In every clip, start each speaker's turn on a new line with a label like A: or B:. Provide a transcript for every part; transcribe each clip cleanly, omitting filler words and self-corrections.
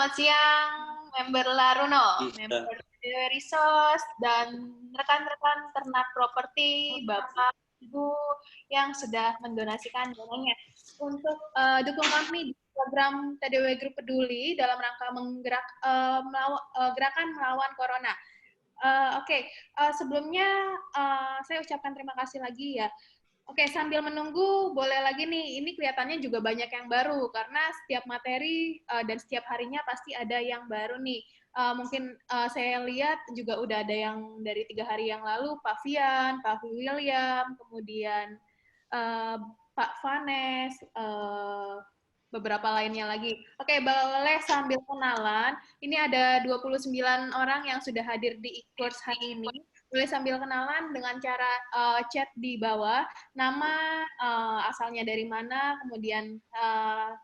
A: Selamat siang, member Laruno,
B: Iya.
A: member TDW Resource, dan rekan-rekan ternak properti, Bapak, Ibu yang sudah mendonasikan dananya untuk dukung kami di program TDW Group Peduli dalam rangka gerakan melawan Corona. Sebelumnya saya ucapkan terima kasih lagi ya. Oke, sambil menunggu, boleh lagi nih, ini kelihatannya juga banyak yang baru, karena setiap materi dan setiap harinya pasti ada yang baru nih. Mungkin saya lihat juga udah ada yang dari 3 hari yang lalu, Pak Fian, Pak William, kemudian uh, Pak Vanes, beberapa lainnya lagi. Oke, boleh sambil kenalan, ini ada 29 orang yang sudah hadir di e-course hari ini. Boleh sambil kenalan dengan cara chat di bawah, nama, asalnya dari mana, kemudian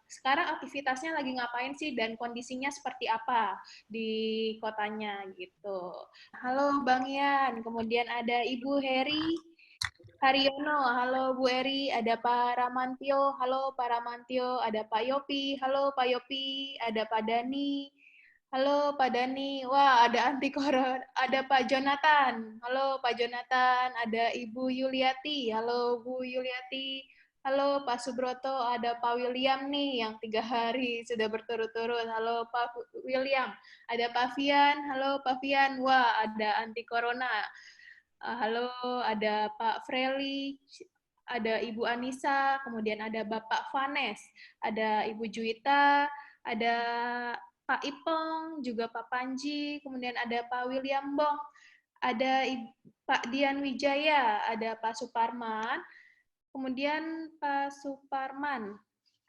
A: sekarang aktivitasnya lagi ngapain sih, dan kondisinya seperti apa di kotanya gitu. Halo Bang Ian, kemudian ada Ibu Haryono, halo Bu Eri, ada Pak Ramantio, halo Pak Ramantio, ada Pak Yopi, halo Pak Yopi, ada Pak Dani, halo Pak Dani, wah ada anti koron, ada Pak Jonathan, halo Pak Jonathan, ada Ibu Yuliati, halo Bu Yuliati, halo Pak Subroto, ada Pak William nih yang 3 hari sudah berturut-turut, halo Pak William, ada Pak Fian, halo Pak Fian, wah ada anti corona. Halo, ada Pak Freli, ada Ibu Anissa, kemudian ada Bapak Vanes, ada Ibu Juwita, ada Pak Ipeng, juga Pak Panji, kemudian ada Pak William Bong, ada Pak Dian Wijaya, ada Pak Suparman, kemudian Pak Suparman,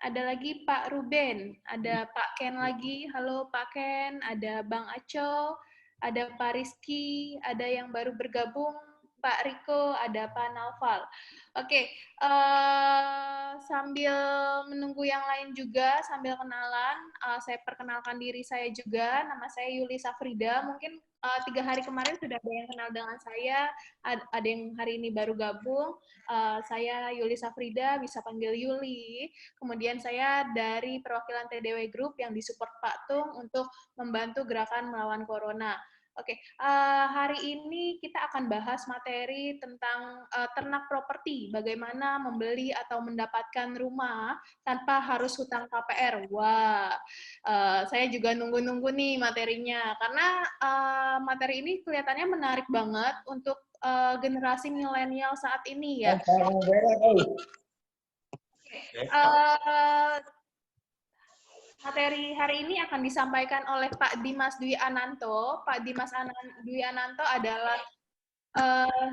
A: ada lagi Pak Ruben, ada Pak Ken lagi, halo Pak Ken, ada Bang Aco, ada Pak Rizky, ada yang baru bergabung, Pak Riko, ada Pak Naufal. Oke, sambil menunggu yang lain juga, sambil kenalan, saya perkenalkan diri saya juga, nama saya Yuli Safrida, mungkin 3 hari kemarin sudah ada yang kenal dengan saya, ada yang hari ini baru gabung. Saya Yuli Safrida, bisa panggil Yuli. Kemudian saya dari perwakilan TDW Group yang disupport Pak Tung untuk membantu gerakan melawan Corona. Oke, hari ini kita akan bahas materi tentang ternak properti, bagaimana membeli atau mendapatkan rumah tanpa harus hutang KPR. Wah, saya juga nunggu-nunggu nih materinya, karena materi ini kelihatannya menarik banget untuk generasi milenial saat ini ya. Materi hari ini akan disampaikan oleh Pak Dimas Dwi Ananto. Pak Dimas Dwi Ananto adalah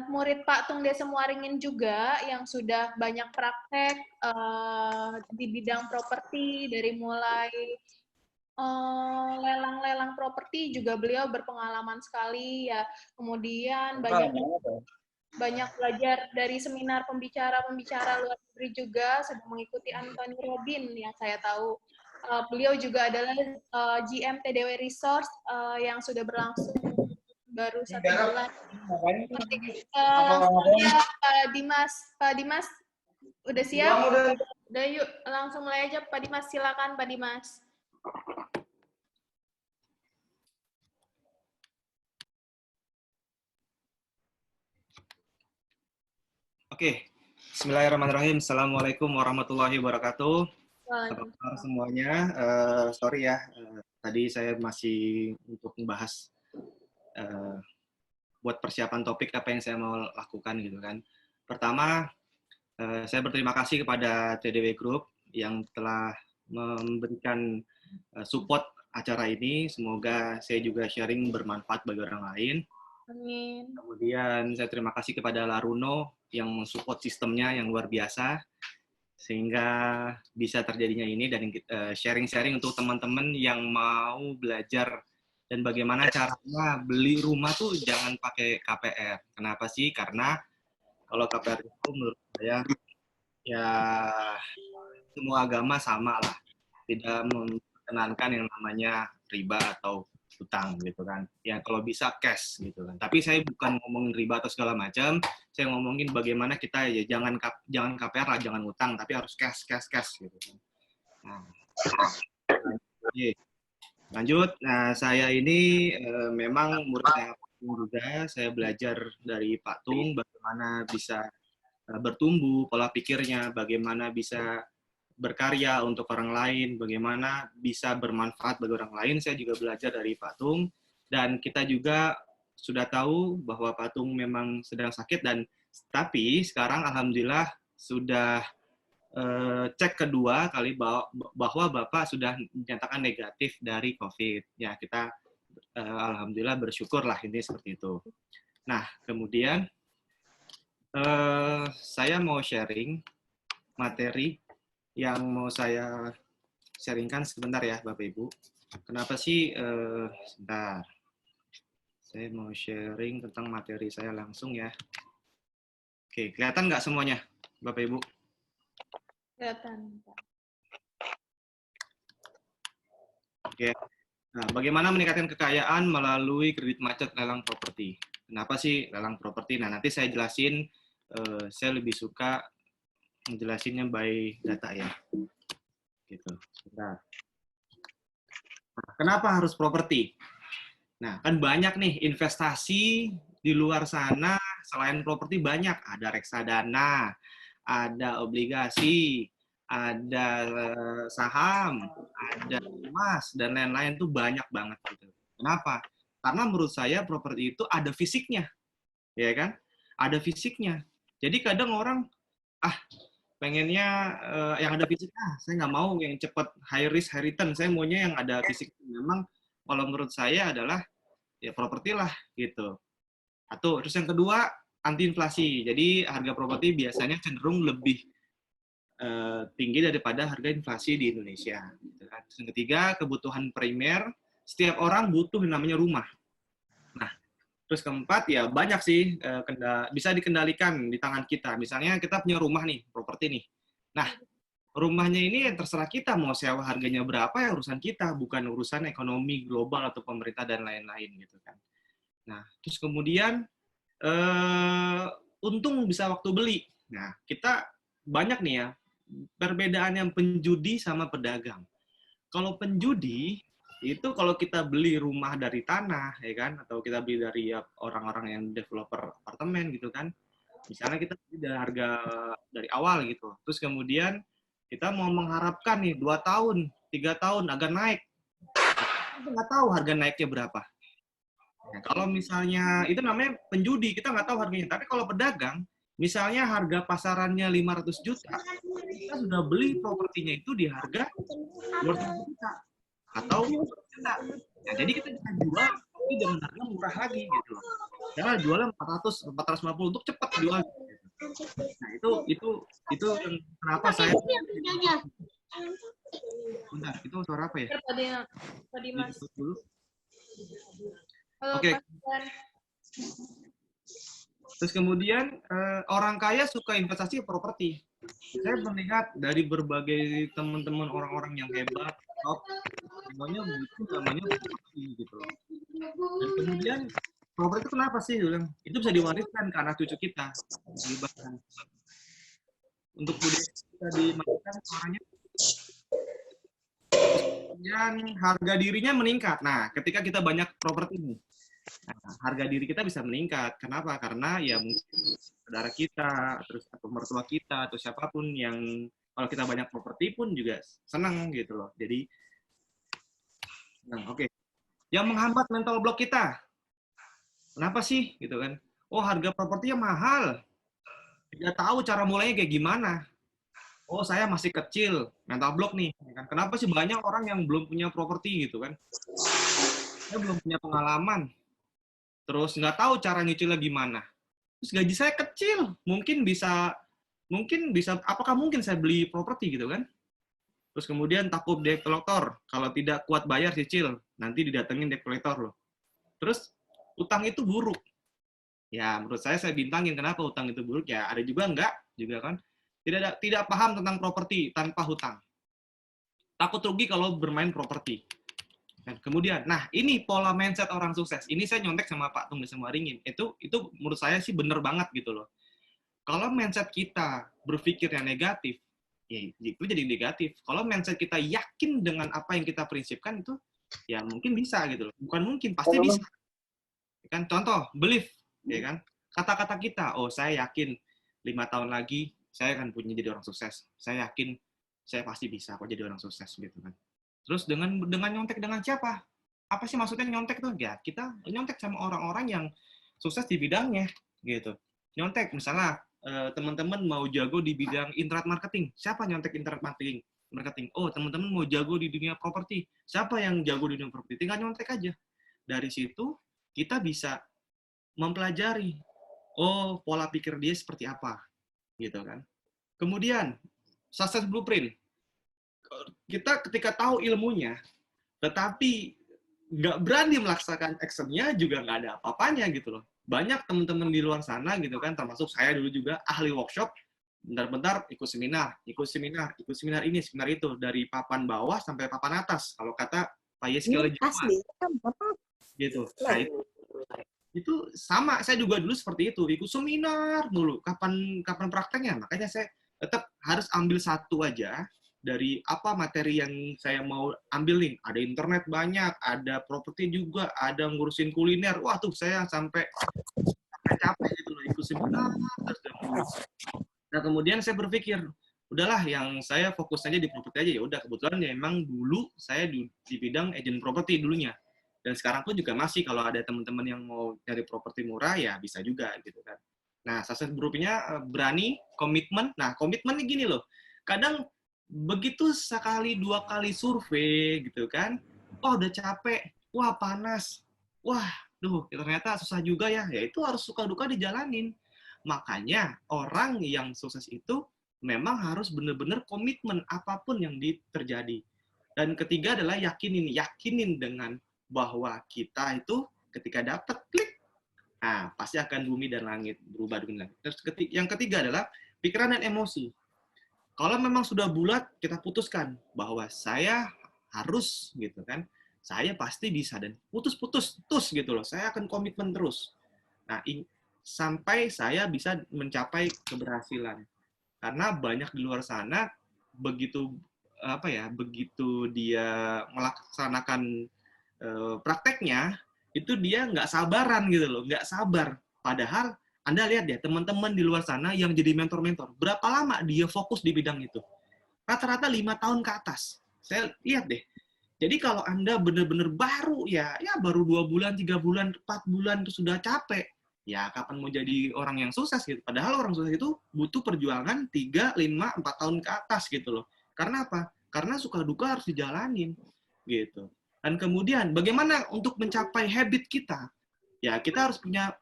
A: murid Pak Tung Desa Muaringin juga yang sudah banyak praktek di bidang properti, dari mulai lelang-lelang properti juga beliau berpengalaman sekali ya. Kemudian banyak belajar dari seminar pembicara-pembicara luar negeri juga, sudah mengikuti Anthony Robin yang saya tahu. Beliau juga adalah GM TDW Resource yang sudah berlangsung baru 1 bulan. Pak Dimas, udah siap? Udah yuk, langsung mulai aja Pak Dimas, silakan Pak Dimas.
B: Oke, Bismillahirrahmanirrahim. Assalamualaikum warahmatullahi wabarakatuh. Apa kabar semuanya? Sorry ya, tadi saya masih untuk membahas buat persiapan topik apa yang saya mau lakukan gitu kan. Pertama, saya berterima kasih kepada TDW Group yang telah memberikan support acara ini. Semoga saya juga sharing bermanfaat bagi orang lain.
A: Amin.
B: Kemudian saya terima kasih kepada Laruno yang mensupport sistemnya yang luar biasa sehingga bisa terjadinya ini, dan sharing-sharing untuk teman-teman yang mau belajar dan bagaimana caranya beli rumah tuh jangan pakai KPR. Kenapa sih? Karena kalau KPR itu menurut saya ya semua agama sama lah, tidak memperkenankan yang namanya riba atau utang gitu kan. Ya kalau bisa cash gitu kan. Tapi saya bukan ngomongin riba atau segala macam, saya ngomongin bagaimana kita ya jangan KPR lah, jangan utang, tapi harus cash gitu kan. Nah, Lanjut. Nah, saya ini memang muridnya Pak Tung juga. Saya belajar dari Pak Tung bagaimana bisa bertumbuh pola pikirnya, bagaimana bisa berkarya untuk orang lain, bagaimana bisa bermanfaat bagi orang lain. Saya juga belajar dari Pak Tung, dan kita juga sudah tahu bahwa Pak Tung memang sedang sakit, dan tapi sekarang alhamdulillah sudah cek kedua kali bahwa Bapak sudah dinyatakan negatif dari COVID. Ya, kita alhamdulillah bersyukur lah, ini seperti itu. Nah, kemudian saya mau sharing materi yang mau saya sharingkan sebentar ya, Bapak Ibu. Kenapa sih, sebentar. Saya mau sharing tentang materi saya langsung ya. Oke, kelihatan nggak semuanya, Bapak Ibu?
A: Kelihatan, Pak.
B: Oke. Nah, bagaimana meningkatkan kekayaan melalui kredit macet lelang properti? Kenapa sih lelang properti? Nah, nanti saya jelasin. Saya lebih suka menjelasinnya by data ya. Gitu. Sebentar. Nah, kenapa harus properti? Nah, kan banyak nih investasi di luar sana selain properti, banyak. Ada reksadana, ada obligasi, ada saham, ada emas, dan lain-lain, tuh banyak banget gitu. Kenapa? Karena menurut saya properti itu ada fisiknya, ya kan? Ada fisiknya. Jadi kadang orang, pengennya yang ada fisik, saya nggak mau yang cepat high risk high return, saya maunya yang ada fisik. Memang kalau menurut saya adalah ya properti lah gitu. Atau terus yang kedua, anti inflasi. Jadi harga properti biasanya cenderung lebih tinggi daripada harga inflasi di Indonesia. Gitu kan. Terus yang ketiga, kebutuhan primer. Setiap orang butuh yang namanya rumah. Nah, terus keempat, ya banyak sih bisa dikendalikan di tangan kita. Misalnya kita punya rumah nih, properti nih. Nah, rumahnya ini terserah kita mau sewa harganya berapa, ya urusan kita, bukan urusan ekonomi global atau pemerintah dan lain-lain gitu kan. Nah, terus kemudian untung bisa waktu beli. Nah, kita banyak nih ya perbedaan yang penjudi sama pedagang. Kalau penjudi itu kalau kita beli rumah dari tanah, ya kan, atau kita beli dari orang-orang yang developer apartemen gitu kan, misalnya kita beli dari harga dari awal gitu, terus kemudian kita mau mengharapkan nih 2 tahun, 3 tahun agar naik, kita nggak tahu harga naiknya berapa. Nah, kalau misalnya itu namanya penjudi, kita nggak tahu harganya. Tapi kalau pedagang, misalnya harga pasarannya 500 juta, kita sudah beli propertinya itu di harga 200 juta atau juta. Nah, jadi kita bisa jual tapi dengan harga murah lagi gitu loh. Karena jualnya 400, 450 untuk cepat jual. Nah, itu yang kenapa saya. Bentar, itu suara apa ya?
A: Tadi Mas.
B: Oke. Terus kemudian orang kaya suka investasi properti. Saya melihat dari berbagai teman-teman orang-orang yang hebat, top, semuanya butuh namanya properti gitu loh. Dan kemudian properti itu kenapa sih? Itu bisa diwariskan ke anak cucu kita. Untuk budaya kita dimakan suaranya. Kemudian harga dirinya meningkat. Nah, ketika kita banyak properti nih, nah, harga diri kita bisa meningkat. Kenapa? Karena ya mungkin saudara kita, terus atau mertua kita, atau siapapun yang kalau kita banyak properti pun juga senang gitu loh. Jadi, nah, oke. Yang menghambat mental block kita, kenapa sih gitu kan? Oh, harga propertinya mahal. Tidak tahu cara mulainya kayak gimana. Oh, saya masih kecil, mental block nih. Kenapa sih banyak orang yang belum punya properti gitu kan? Saya belum punya pengalaman. Terus nggak tahu cara nyicilnya gimana. Terus gaji saya kecil, mungkin bisa, apakah mungkin saya beli properti gitu kan? Terus kemudian takut debt collector, kalau tidak kuat bayar cicil, nanti didatengin debt collector loh. Terus utang itu buruk. Ya menurut saya bintangin kenapa utang itu buruk, ya ada juga enggak, juga kan. Tidak paham tentang properti tanpa hutang. Takut rugi kalau bermain properti. Dan kemudian, nah ini pola mindset orang sukses. Ini saya nyontek sama Pak Tung sama Ringin. Itu menurut saya sih bener banget gitu loh. Kalau mindset kita berpikirnya negatif, ya itu jadi negatif. Kalau mindset kita yakin dengan apa yang kita prinsipkan, itu Ya mungkin bisa gitu loh. Bukan mungkin, pasti bisa. Ya kan? Contoh, belief, ya kan? Kata-kata kita, oh saya yakin 5 tahun lagi saya akan punya jadi orang sukses. Saya yakin saya pasti bisa kok jadi orang sukses gitu kan. Terus dengan nyontek dengan siapa? Apa sih maksudnya nyontek tuh? Ya kita nyontek sama orang-orang yang sukses di bidangnya gitu. Nyontek misalnya teman-teman mau jago di bidang internet marketing. Siapa nyontek internet marketing? Marketing. Oh, teman-teman mau jago di dunia properti. Siapa yang jago di dunia properti? Tinggal nyontek aja. Dari situ kita bisa mempelajari, oh pola pikir dia seperti apa, gitu kan. Kemudian success blueprint, kita ketika tahu ilmunya, tetapi nggak berani melaksanakan actionnya juga nggak ada apa-apanya gitu loh. Banyak teman-teman di luar sana gitu kan, termasuk saya dulu juga ahli workshop, bentar-bentar ikut seminar, ini, seminar itu, dari papan bawah sampai papan atas, kalau kata Pak Yeski oleh Jawa,
C: Asli.
B: gitu. Nah, itu sama, saya juga dulu seperti itu, ikut seminar mulu, kapan prakteknya, makanya saya tetap harus ambil satu aja dari apa materi yang saya mau ambil nih. Ada internet banyak, ada properti juga, ada ngurusin kuliner, wah tuh saya sampai capek gitu loh, ikut seminar terus. Nah kemudian saya berpikir, udahlah yang saya fokus aja di properti aja, ya udah, kebetulan ya emang dulu saya di bidang agent properti dulunya. Dan sekarang pun juga masih, kalau ada teman-teman yang mau cari properti murah ya bisa juga gitu kan. Nah, success group-nya berani, komitmen. Nah, komitmennya gini loh. Kadang begitu sekali dua kali survei gitu kan, oh udah capek, wah panas, wah duh ternyata susah juga ya. Ya itu harus suka duka dijalanin. Makanya orang yang sukses itu memang harus benar-benar komitmen apapun yang terjadi. Dan ketiga adalah yakinin dengan bahwa kita itu ketika dapat klik, nah pasti akan bumi dan langit berubah dengan langit. Terus yang ketiga adalah pikiran dan emosi. Kalau memang sudah bulat, kita putuskan bahwa saya harus gitu kan, saya pasti bisa, dan putus gitu loh. Saya akan komitmen terus. Nah, sampai saya bisa mencapai keberhasilan. Karena banyak di luar sana begitu begitu dia melaksanakan prakteknya, itu dia nggak sabaran gitu loh, nggak sabar. Padahal Anda lihat ya, teman-teman di luar sana yang jadi mentor-mentor, berapa lama dia fokus di bidang itu? Rata-rata 5 tahun ke atas. Saya lihat deh. Jadi kalau Anda benar-benar baru ya baru 2 bulan, 3 bulan, 4 bulan itu sudah capek, ya kapan mau jadi orang yang sukses gitu. Padahal orang sukses itu butuh perjuangan 3, 5, 4 tahun ke atas gitu loh. Karena apa? Karena suka duka harus dijalanin gitu. Dan kemudian bagaimana untuk mencapai habit kita? Ya kita harus punya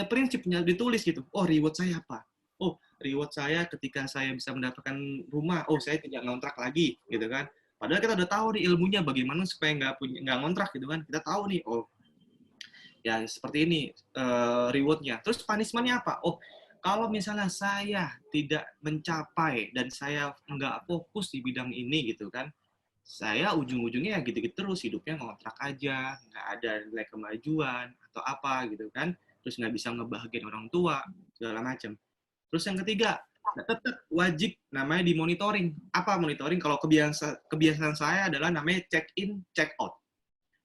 B: prinsip, punya ditulis gitu. Oh, reward saya apa? Oh, reward saya ketika saya bisa mendapatkan rumah. Oh, saya tidak ngontrak lagi gitu kan. Padahal kita udah tahu nih ilmunya bagaimana supaya nggak ngontrak gitu kan. Kita tahu nih, oh ya seperti ini rewardnya. Terus punishment-nya apa? Oh, kalau misalnya saya tidak mencapai dan saya nggak fokus di bidang ini gitu kan, saya ujung-ujungnya ya gitu-gitu terus, hidupnya ngontrak aja, nggak ada nilai kemajuan atau apa gitu kan, terus nggak bisa ngebahagiain orang tua, segala macam. Terus yang ketiga, tetap wajib namanya dimonitoring. Apa monitoring? Kalau kebiasaan saya adalah namanya check in, check out.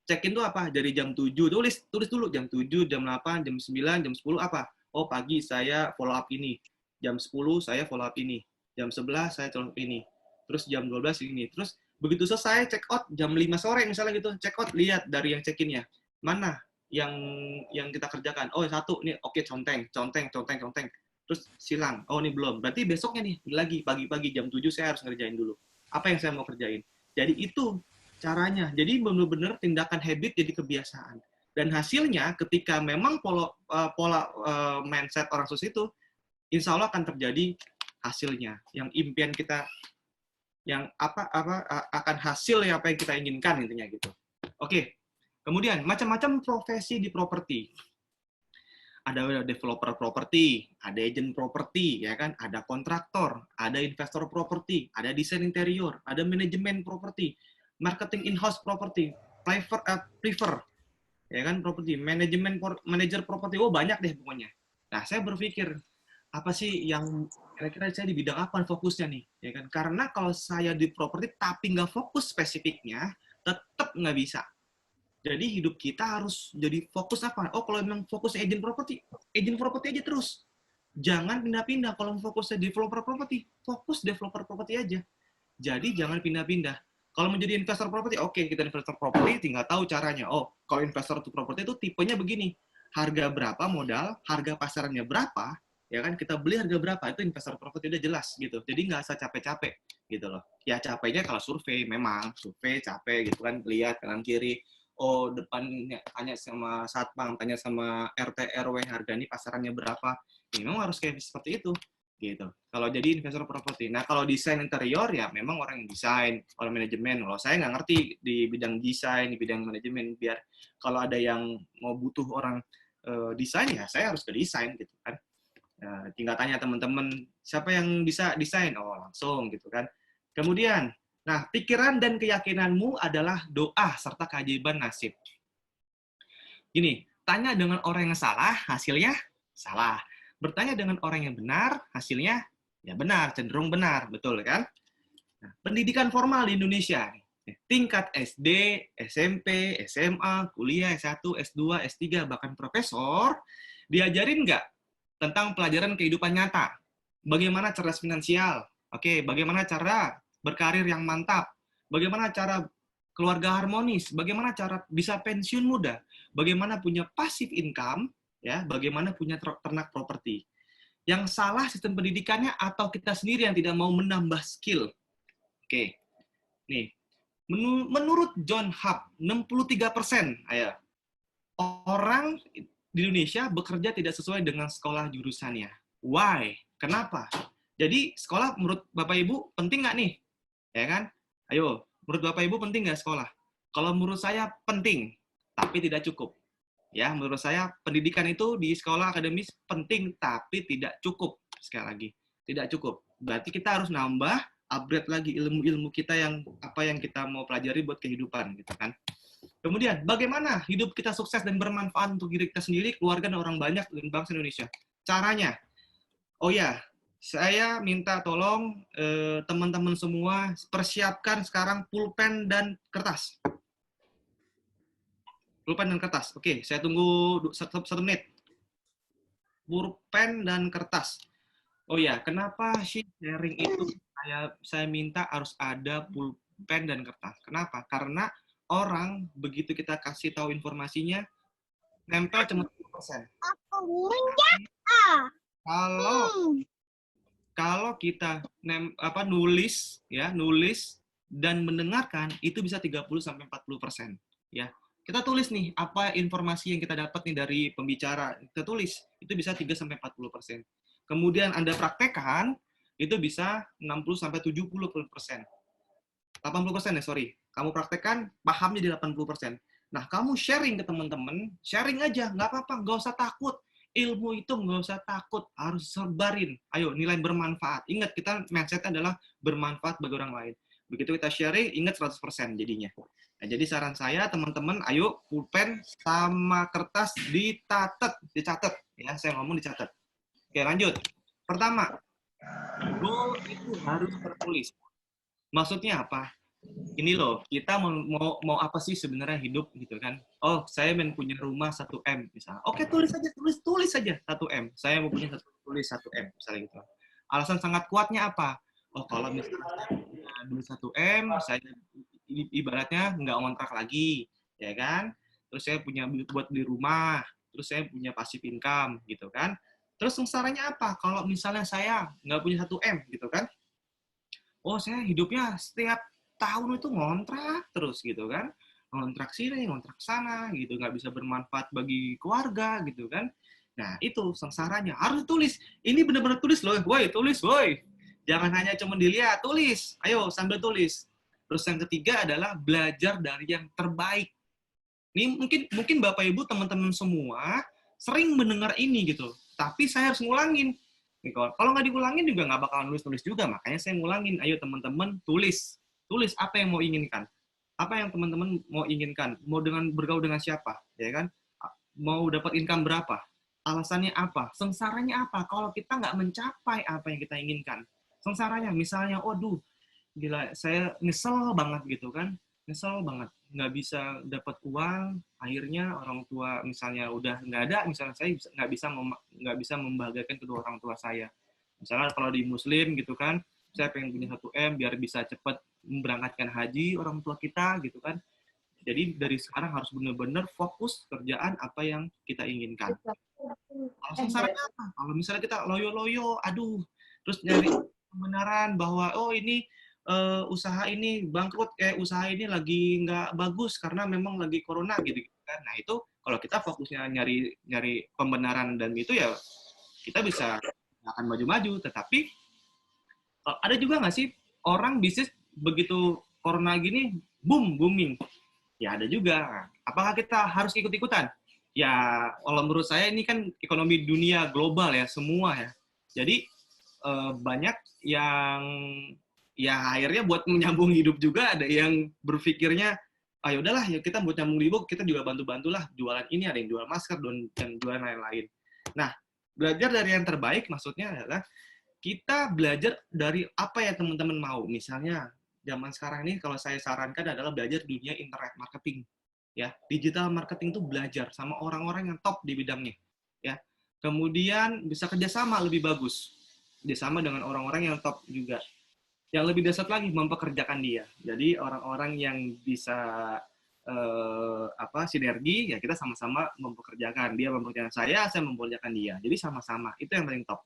B: Check in itu apa? Dari jam 7, tulis dulu jam 7, jam 8, jam 9, jam 10 apa? Oh, pagi saya follow up ini. Jam 10 saya follow up ini. Jam 11 saya follow up ini. Terus jam 12 ini. Terus begitu selesai check out jam 5 sore misalnya gitu, check out, lihat dari yang check in-nya. Mana yang kita kerjakan? Oh, satu nih, oke, conteng. Terus silang, oh ini belum. Berarti besoknya nih, lagi pagi-pagi jam 7 saya harus ngerjain dulu. Apa yang saya mau kerjain? Jadi itu caranya. Jadi benar-benar tindakan habit jadi kebiasaan. Dan hasilnya ketika memang pola mindset orang sukses itu, insya Allah akan terjadi hasilnya. Yang impian kita, yang akan hasil yang apa yang kita inginkan intinya gitu. Oke. Kemudian macam-macam profesi di properti. Ada developer properti, ada agent properti, ya kan? Ada kontraktor, ada investor properti, ada desain interior, ada manajemen properti, marketing in-house property, prefer, ya kan, properti, manager properti, oh banyak deh pokoknya. Nah, saya berpikir, apa sih yang kira-kira saya di bidang apa fokusnya nih, ya kan? Karena kalau saya di properti tapi nggak fokus spesifiknya, tetap tetap nggak bisa. Jadi hidup kita harus jadi fokus apa? Oh, kalau memang fokus agent property aja terus. Jangan pindah-pindah. Kalau fokusnya developer property, fokus developer property aja. Jadi jangan pindah-pindah. Kalau menjadi investor property, oke, kita investor property tinggal tahu caranya. Oh, kalau investor property itu tipenya begini. Harga berapa modal, harga pasarannya berapa, ya kan, kita beli harga berapa, itu investor property udah jelas gitu. Jadi nggak usah capek-capek gitu loh. Ya capeknya kalau survei, memang survei capek gitu kan, lihat kanan kiri. Oh, depannya tanya sama satpam, tanya sama RT RW harga ini pasarannya berapa. Ya, memang harus kayak seperti itu gitu. Kalau jadi investor properti. Nah, kalau desain interior ya memang orang yang desain, orang manajemen. Kalau saya nggak ngerti di bidang desain, di bidang manajemen, biar kalau ada yang mau butuh orang desain ya saya harus ke desain gitu kan. Tinggal tanya teman-teman siapa yang bisa desain, oh langsung gitu kan. Kemudian, nah, pikiran dan keyakinanmu adalah doa serta keajaiban nasib. Gini, tanya dengan orang yang salah, hasilnya salah. Bertanya dengan orang yang benar, hasilnya ya benar, cenderung benar, betul kan? Nah, pendidikan formal di Indonesia, tingkat SD, SMP, SMA, kuliah, S1, S2, S3, bahkan profesor, diajarin nggak tentang pelajaran kehidupan nyata? Bagaimana cerdas finansial? Oke, bagaimana cara berkarir yang mantap? Bagaimana cara keluarga harmonis? Bagaimana cara bisa pensiun muda? Bagaimana punya passive income? Ya, bagaimana punya ternak properti? Yang salah sistem pendidikannya atau kita sendiri yang tidak mau menambah skill? Oke, nih, menurut John Hub, 63% orang di Indonesia bekerja tidak sesuai dengan sekolah jurusannya. Why? Kenapa? Jadi sekolah menurut Bapak Ibu penting nggak nih? Ya kan? Ayo, menurut Bapak Ibu penting nggak sekolah? Kalau menurut saya penting, tapi tidak cukup. Ya, menurut saya pendidikan itu di sekolah akademis penting, tapi tidak cukup. Sekali lagi, tidak cukup. Berarti kita harus nambah, upgrade lagi ilmu-ilmu kita yang apa yang kita mau pelajari buat kehidupan, gitu kan? Kemudian, bagaimana hidup kita sukses dan bermanfaat untuk diri kita sendiri, keluarga, dan orang banyak, dan bangsa Indonesia? Caranya, oh ya, saya minta tolong teman-teman semua persiapkan sekarang pulpen dan kertas. Pulpen dan kertas. Oke, saya tunggu 1 menit. Pulpen dan kertas. Oh ya, kenapa sih sharing itu saya minta harus ada pulpen dan kertas? Kenapa? Karena orang begitu kita kasih tahu informasinya nempel cuma 10%. Kalau kita nulis dan mendengarkan itu bisa 30-40%, ya. Kita tulis nih apa informasi yang kita dapat nih dari pembicara, kita tulis itu bisa 3-40%. Kemudian Anda praktekkan itu bisa 60-70%. 80% ya, sorry. Kamu praktekkan, paham jadi 80%. Nah, kamu sharing ke teman-teman, sharing aja, nggak apa-apa, nggak usah takut. Ilmu itu nggak usah takut, harus sebarin. Ayo, nilai bermanfaat. Ingat, kita mindset adalah bermanfaat bagi orang lain. Begitu kita sharing, ingat 100% jadinya. Nah, jadi saran saya, teman-teman, ayo pulpen sama kertas dicatat. Ya, saya ngomong dicatat. Oke, lanjut. Pertama, goal itu harus tertulis. Maksudnya apa? Ini loh, kita mau apa sih sebenarnya hidup gitu kan? Oh, saya ingin punya rumah 1M misalnya. Oke, tulis saja 1M. Saya mau punya tulis 1M misalnya gitu. Alasan sangat kuatnya apa? Oh, kalau misalnya saya punya duit 1M, saya ibaratnya nggak ngontrak lagi, ya kan? Terus saya punya buat beli rumah, terus saya punya passive income gitu kan? Terus sengsaranya apa? Kalau misalnya saya nggak punya 1M gitu kan? Oh, saya hidupnya setiap tahun itu ngontrak terus gitu kan, ngontrak sini, ngontrak sana gitu, nggak bisa bermanfaat bagi keluarga gitu kan. Nah, itu sengsaranya. Harus tulis. Ini benar-benar tulis loh, woi, tulis, woi. Jangan hanya cuma dilihat, tulis. Ayo, sambil tulis. Terus yang ketiga adalah belajar dari yang terbaik. Ini mungkin Bapak Ibu teman-teman semua sering mendengar ini gitu, tapi saya harus ngulangin. Nih, kalau nggak diulangin juga nggak bakalan nulis juga, makanya saya ngulangin. Ayo teman-teman tulis apa yang mau inginkan, apa yang teman-teman mau inginkan, mau bergaul dengan siapa, ya kan? Mau dapat income berapa, alasannya apa, sengsaranya apa kalau kita nggak mencapai apa yang kita inginkan. Sengsaranya misalnya, waduh, gila, saya nyesel banget gitu kan, nyesel banget nggak bisa dapat uang, akhirnya orang tua misalnya udah nggak ada, misalnya saya nggak bisa membahagiakan kedua orang tua saya. Misalnya kalau di Muslim gitu kan, saya pengen punya 1 M biar bisa cepat memberangkatkan haji orang tua kita gitu kan. Jadi dari sekarang harus benar-benar fokus kerjaan apa yang kita inginkan. Kalau sasarannya apa? Kalau misalnya kita loyo-loyo, aduh, terus nyari kebenaran bahwa oh ini usaha ini bangkrut, usaha ini lagi nggak bagus karena memang lagi corona gitu kan. Nah itu kalau kita fokusnya nyari nyari pembenaran dan itu ya kita bisa akan maju-maju. Tetapi ada juga nggak sih orang bisnis begitu corona gini booming? Ya ada juga. Apakah kita harus ikut-ikutan? Ya, kalau menurut saya ini kan ekonomi dunia global ya, semua ya. Jadi banyak yang ya akhirnya buat menyambung hidup juga ada yang berpikirnya ah udahlah ya kita buat nyambung hidup kita juga bantu-bantulah jualan ini, ada yang jual masker dan jualan lain-lain. Nah, belajar dari yang terbaik maksudnya adalah kita belajar dari apa yang teman-teman mau. Misalnya zaman sekarang ini kalau saya sarankan adalah belajar dunia internet marketing. Ya, digital marketing itu belajar sama orang-orang yang top di bidangnya. Ya, kemudian bisa kerjasama lebih bagus, kerjasama dengan orang-orang yang top juga. Yang lebih dasar lagi mempekerjakan dia. Jadi orang-orang yang bisa sinergi, ya kita sama-sama mempekerjakan. Dia mempekerjakan saya mempekerjakan dia. Jadi sama-sama. Itu yang paling top.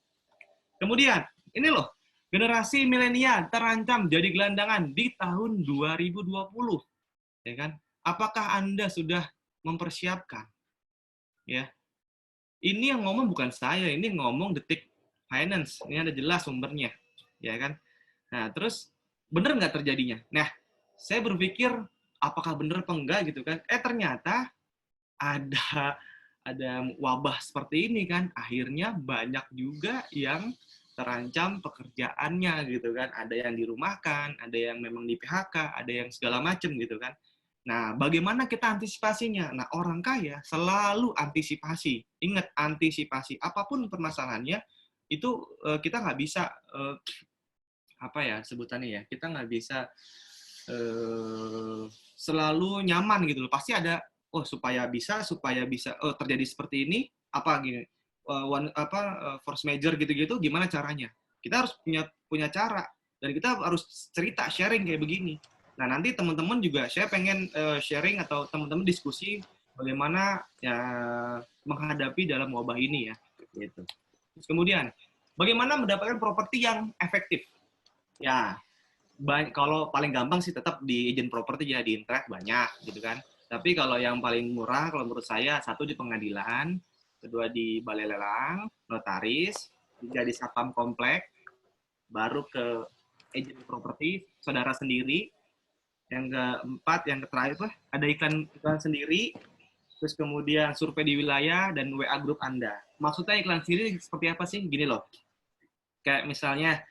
B: Kemudian, ini loh, generasi milenial terancam jadi gelandangan di tahun 2020. Ya kan? Apakah Anda sudah mempersiapkan? Ya. Ini yang ngomong bukan saya, ini ngomong Detik Finance. Ini ada jelas sumbernya. Ya kan? Nah, terus benar nggak terjadinya? Nah, saya berpikir apakah benar apa enggak gitu kan? Ternyata ada wabah seperti ini kan, akhirnya banyak juga yang terancam pekerjaannya gitu kan, ada yang dirumahkan, ada yang memang di PHK, ada yang segala macam gitu kan. Nah, bagaimana kita antisipasinya? Nah, orang kaya selalu antisipasi. Ingat, antisipasi. Apapun permasalahannya, itu kita nggak bisa, apa ya sebutannya ya, kita nggak bisa selalu nyaman gitu loh. Pasti ada oh supaya bisa terjadi seperti ini apa gini force major gitu-gitu gimana caranya, kita harus punya cara dan kita harus cerita sharing kayak begini. Nah nanti teman-teman juga saya pengen sharing atau teman-teman diskusi bagaimana ya menghadapi dalam wabah ini ya gitu. Terus kemudian bagaimana mendapatkan properti yang efektif ya. Kalau paling gampang sih tetap di agent properti ya, di internet banyak gitu kan. Tapi kalau yang paling murah kalau menurut saya, satu di pengadilan, kedua di balai lelang, notaris, tiga di satpam komplek, baru ke agent properti saudara sendiri, yang keempat, yang terakhir ada iklan sendiri, terus kemudian survei di wilayah dan WA grup Anda. Maksudnya iklan sendiri seperti apa sih? Gini loh, kayak misalnya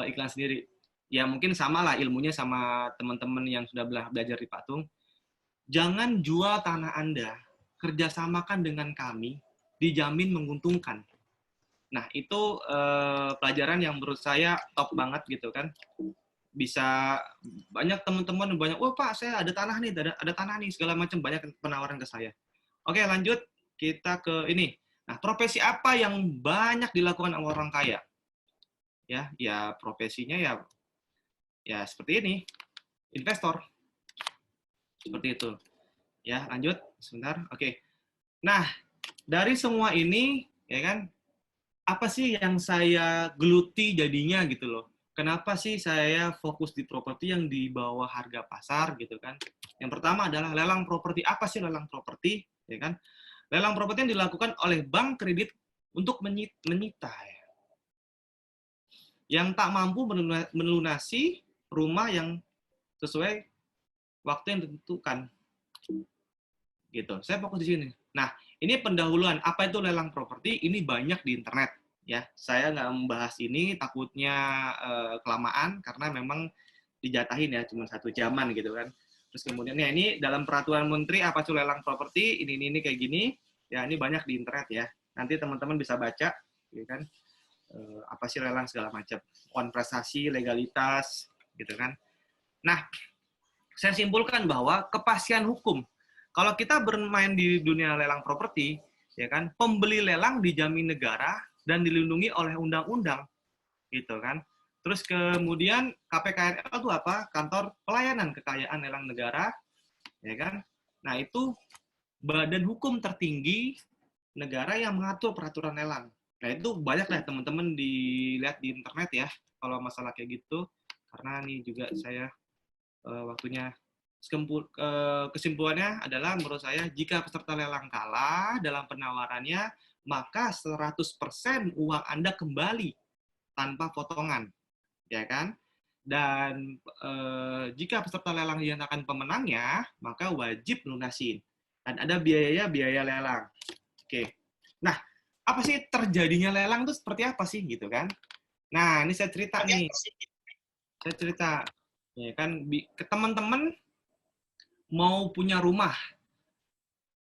B: iklan sendiri, ya mungkin sama lah ilmunya sama teman-teman yang sudah belajar di Patung. Jangan jual tanah Anda, kerjasamakan dengan kami, dijamin menguntungkan. Nah, itu pelajaran yang menurut saya top banget gitu kan. Bisa banyak teman-teman banyak, oh Pak, saya ada tanah nih, ada tanah nih, segala macam banyak penawaran ke saya. Oke, lanjut kita ke ini. Nah, profesi apa yang banyak dilakukan oleh orang kaya? Ya profesinya ya seperti ini, investor. Seperti itu. Ya, lanjut sebentar. Oke. Nah, dari semua ini ya kan, apa sih yang saya geluti jadinya gitu loh. Kenapa sih saya fokus di properti yang di bawah harga pasar gitu kan? Yang pertama adalah lelang properti. Apa sih lelang properti? Ya kan? Lelang properti yang dilakukan oleh bank kredit untuk menyita ya, yang tak mampu melunasi rumah yang sesuai waktu yang ditentukan. Gitu. Saya fokus di sini. Nah, ini pendahuluan. Apa itu lelang properti? Ini banyak di internet. Ya, saya nggak membahas ini, takutnya kelamaan karena memang dijatahin ya cuma 1 jaman gitu kan. Terus kemudian ya ini dalam peraturan menteri apa itu lelang properti, ini kayak gini. Ya, ini banyak di internet ya. Nanti teman-teman bisa baca, gitu kan. Apa sih lelang segala macam, konversasi, legalitas, gitu kan. Nah, saya simpulkan bahwa kepastian hukum. Kalau kita bermain di dunia lelang properti, ya kan, pembeli lelang dijamin negara dan dilindungi oleh undang-undang, gitu kan. Terus kemudian KPKNL itu apa? Kantor Pelayanan Kekayaan Lelang Negara, ya kan. Nah, itu badan hukum tertinggi negara yang mengatur peraturan lelang. Nah, itu banyak lah teman-teman dilihat di internet ya, kalau masalah kayak gitu. Karena ini juga saya waktunya. Kesimpulannya adalah menurut saya, jika peserta lelang kalah dalam penawarannya, maka 100% uang Anda kembali tanpa potongan, ya kan? Dan jika peserta lelang dinyatakan pemenangnya, maka wajib lunasin. Dan ada biaya lelang. Oke. Nah, apa sih terjadinya lelang itu seperti apa sih gitu kan? Nah, ini saya cerita nih. Saya cerita, ya kan, ke teman-teman mau punya rumah,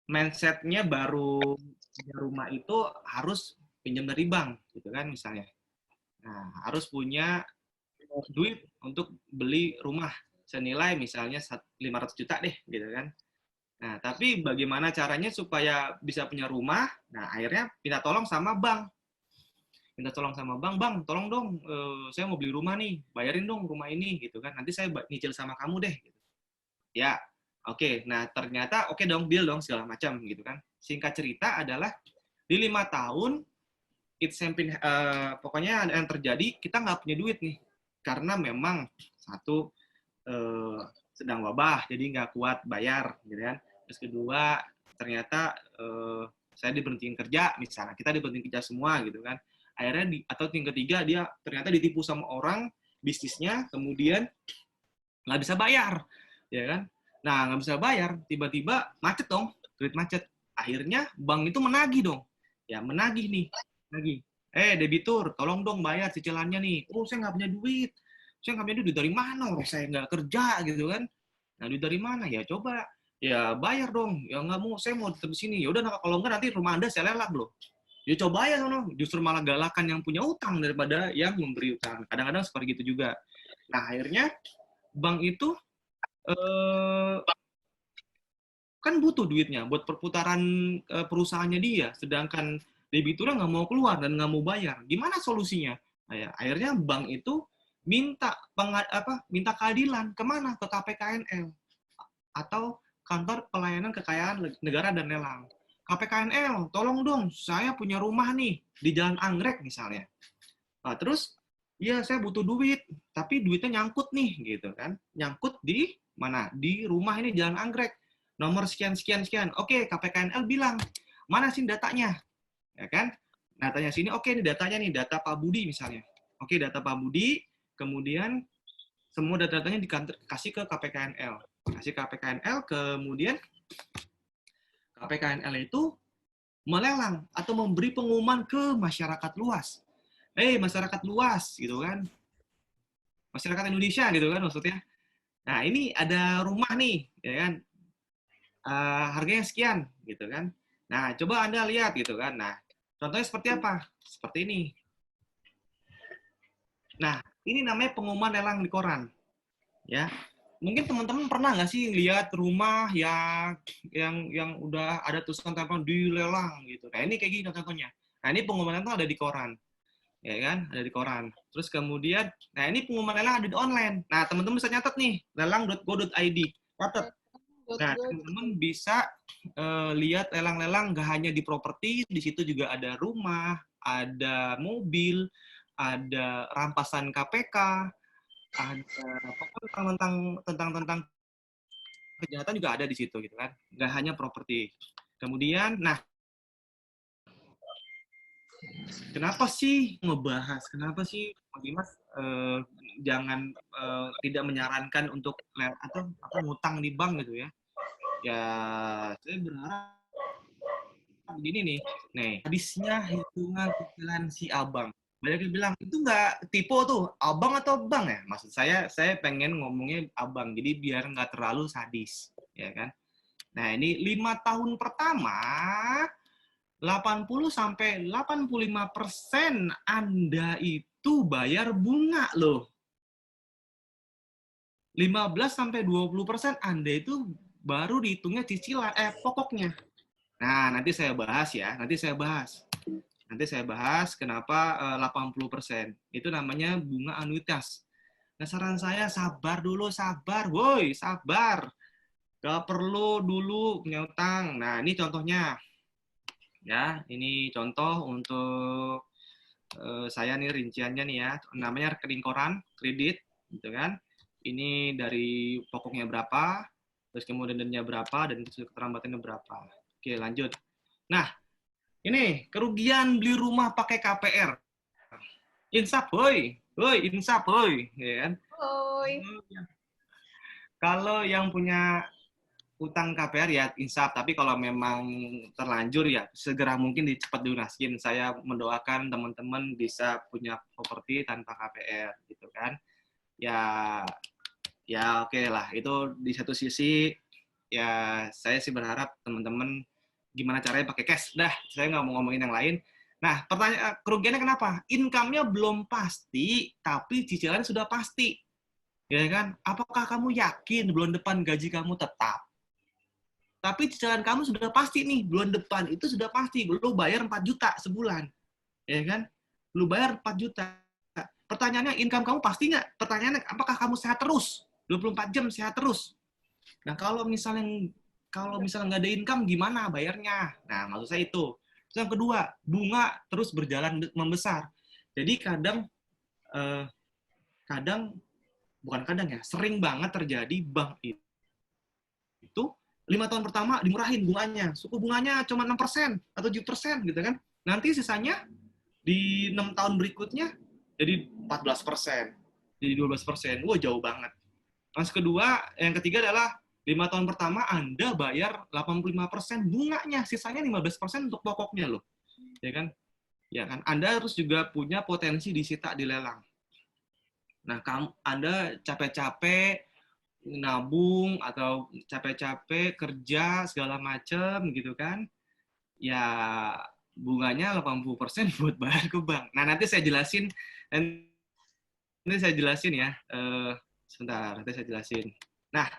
B: mindsetnya baru punya rumah itu harus pinjam dari bank, gitu kan misalnya. Nah, harus punya duit untuk beli rumah senilai misalnya 500 juta deh, gitu kan. Nah, tapi bagaimana caranya supaya bisa punya rumah? Nah, akhirnya minta tolong sama bank. Minta tolong sama bank, bang, tolong dong, saya mau beli rumah nih, bayarin dong rumah ini, gitu kan. Nanti saya nyicil sama kamu deh. Gitu. Ya, oke. Nah, ternyata oke dong, deal dong, segala macam, gitu kan. Singkat cerita adalah, di 5 tahun, pokoknya yang terjadi, kita nggak punya duit nih. Karena memang, satu, sedang wabah, jadi nggak kuat bayar, gitu kan. Terus kedua, ternyata saya diberhentiin kerja, misalnya. Kita diberhentiin kerja semua, gitu kan. Akhirnya, atau yang ketiga, dia ternyata ditipu sama orang, bisnisnya, kemudian nggak bisa bayar, ya kan? Nah, nggak bisa bayar, tiba-tiba macet dong, duit macet. Akhirnya bank itu menagih dong, ya menagih nih, nagih. Debitur, tolong dong bayar cicilannya nih. Oh, saya nggak punya duit. Saya nggak punya duit dari mana? Orang saya nggak kerja gitu kan. Nah, duit dari mana? Ya coba, ya bayar dong. Ya nggak mau, saya mau tetap di sini. Ya udah, kalau nggak nanti rumah Anda saya lelang loh. Ya coba ya, no. Justru malah galakan yang punya utang daripada yang memberi utang. Kadang-kadang seperti itu juga. Nah, akhirnya bank itu kan butuh duitnya buat perputaran perusahaannya dia, sedangkan debiturnya nggak mau keluar dan nggak mau bayar. Gimana solusinya? Nah, ya, akhirnya bank itu minta keadilan kemana? Ke KPKNL atau Kantor Pelayanan Kekayaan Negara dan Lelang. KPKNL, tolong dong, saya punya rumah nih di Jalan Anggrek misalnya. Nah, terus, ya saya butuh duit, tapi duitnya nyangkut nih, gitu kan? Nyangkut di mana? Di rumah ini Jalan Anggrek. Nomor sekian sekian sekian. Oke, KPKNL bilang, mana sih datanya? Ya kan? Datanya sini, oke, ini datanya nih, data Pak Budi misalnya. Oke, data Pak Budi, kemudian semua data-datanya dikasih ke KPKNL. Kasih KPKNL, kemudian KPKNL itu melelang atau memberi pengumuman ke masyarakat luas. Masyarakat luas, gitu kan. Masyarakat Indonesia, gitu kan maksudnya. Nah, ini ada rumah nih, ya kan. Harganya sekian, gitu kan. Nah, coba Anda lihat, gitu kan. Nah, contohnya seperti apa? Seperti ini. Nah, ini namanya pengumuman lelang di koran. Ya, mungkin teman-teman pernah nggak sih lihat rumah yang udah ada tulisan tempel dilelang gitu. Nah, ini kayak gini contohnya. Nah, ini pengumuman itu ada di koran. Ya kan? Ada di koran. Terus kemudian, nah ini pengumuman lelang ada di online. Nah, teman-teman bisa nyatet nih, lelang.go.id. Catat. Nah, teman-teman bisa lihat lelang-lelang nggak hanya di properti, di situ juga ada rumah, ada mobil, ada rampasan KPK, ada tentang kejahatan juga ada di situ gitu kan, nggak hanya properti. Kemudian, nah, kenapa sih Mas Dimas jangan tidak menyarankan untuk atau ngutang di bank gitu ya? Ya, saya berharap begini nih, hadisnya hitungan cicilan si abang. Banyak yang bilang, itu nggak tipe tuh, abang atau bang ya? Maksud saya pengen ngomongnya abang, jadi biar nggak terlalu sadis, ya kan? Nah, ini 5 tahun pertama, 80-85% Anda itu bayar bunga loh. 15-20% Anda itu baru dihitungnya cicilan, pokoknya. Nah, nanti saya bahas ya, nanti saya bahas kenapa 80%. Itu namanya bunga anuitas. Nah, saran saya sabar dulu, woi, sabar. Gak perlu dulu punya utang. Nah, ini contohnya. Ya, ini contoh untuk saya nih rinciannya nih ya. Namanya rekening koran, kredit, gitu kan. Ini dari pokoknya berapa, terus kemudian dendanya berapa, dan keterlambatannya berapa. Oke, lanjut. Nah, ini kerugian beli rumah pakai KPR. Insaf, hoi. Hoi, insaf, hoi. Ya kan?
A: Hoi.
B: Kalau yang punya utang KPR ya insaf, tapi kalau memang terlanjur ya segera mungkin cepat dilunasin. Saya mendoakan teman-teman bisa punya properti tanpa KPR gitu kan. Ya oke lah, itu di satu sisi ya saya sih berharap teman-teman gimana caranya pakai cash. Dah, saya nggak mau ngomongin yang lain. Nah, pertanyaan kerugiannya kenapa? Income-nya belum pasti, tapi cicilannya sudah pasti. Ya kan? Apakah kamu yakin bulan depan gaji kamu tetap? Tapi cicilan kamu sudah pasti nih, bulan depan itu sudah pasti. Lu bayar 4 juta sebulan. Ya kan? Lu bayar 4 juta. Pertanyaannya, income kamu pasti nggak? Pertanyaannya, apakah kamu sehat terus? 24 jam sehat terus? Nah, kalau misalnya nggak ada income, gimana bayarnya? Nah, maksud saya itu. Terus yang kedua, bunga terus berjalan membesar. Jadi sering banget terjadi bank itu 5 tahun pertama dimurahin bunganya. Suku bunganya cuma 6% atau 7% gitu kan. Nanti sisanya di 6 tahun berikutnya jadi 14%, jadi 12%. Wah, jauh banget. Yang ketiga adalah 5 tahun pertama Anda bayar 85% bunganya, sisanya 15% untuk pokoknya loh. Ya kan? Ya kan? Anda harus juga punya potensi disita di lelang. Nah, Anda capek-capek nabung atau capek-capek kerja segala macam gitu kan, ya bunganya 80% buat bayar ke bank. Nah, nanti saya jelasin ya. Sebentar, nanti saya jelasin. Nah,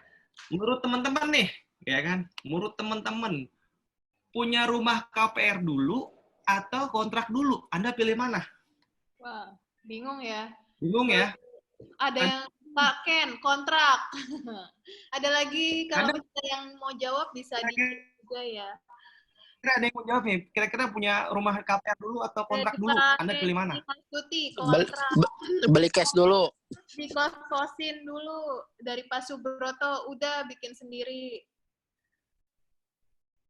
B: menurut teman-teman nih, ya kan, menurut teman-teman punya rumah KPR dulu atau kontrak dulu, Anda pilih mana?
A: Wah, bingung ya.
B: Bingung ya?
A: Ada yang Pak Ken, kontrak. Ada lagi kalau misalnya yang mau jawab bisa di juga ya.
B: Kira ada yang mau jawab nih. Kira-kira punya rumah KPR dulu atau kontrak dulu? Anda pilih mana?
C: Beli cash dulu.
A: Dikos-kosin dulu. Dari Pak Subroto, udah bikin sendiri.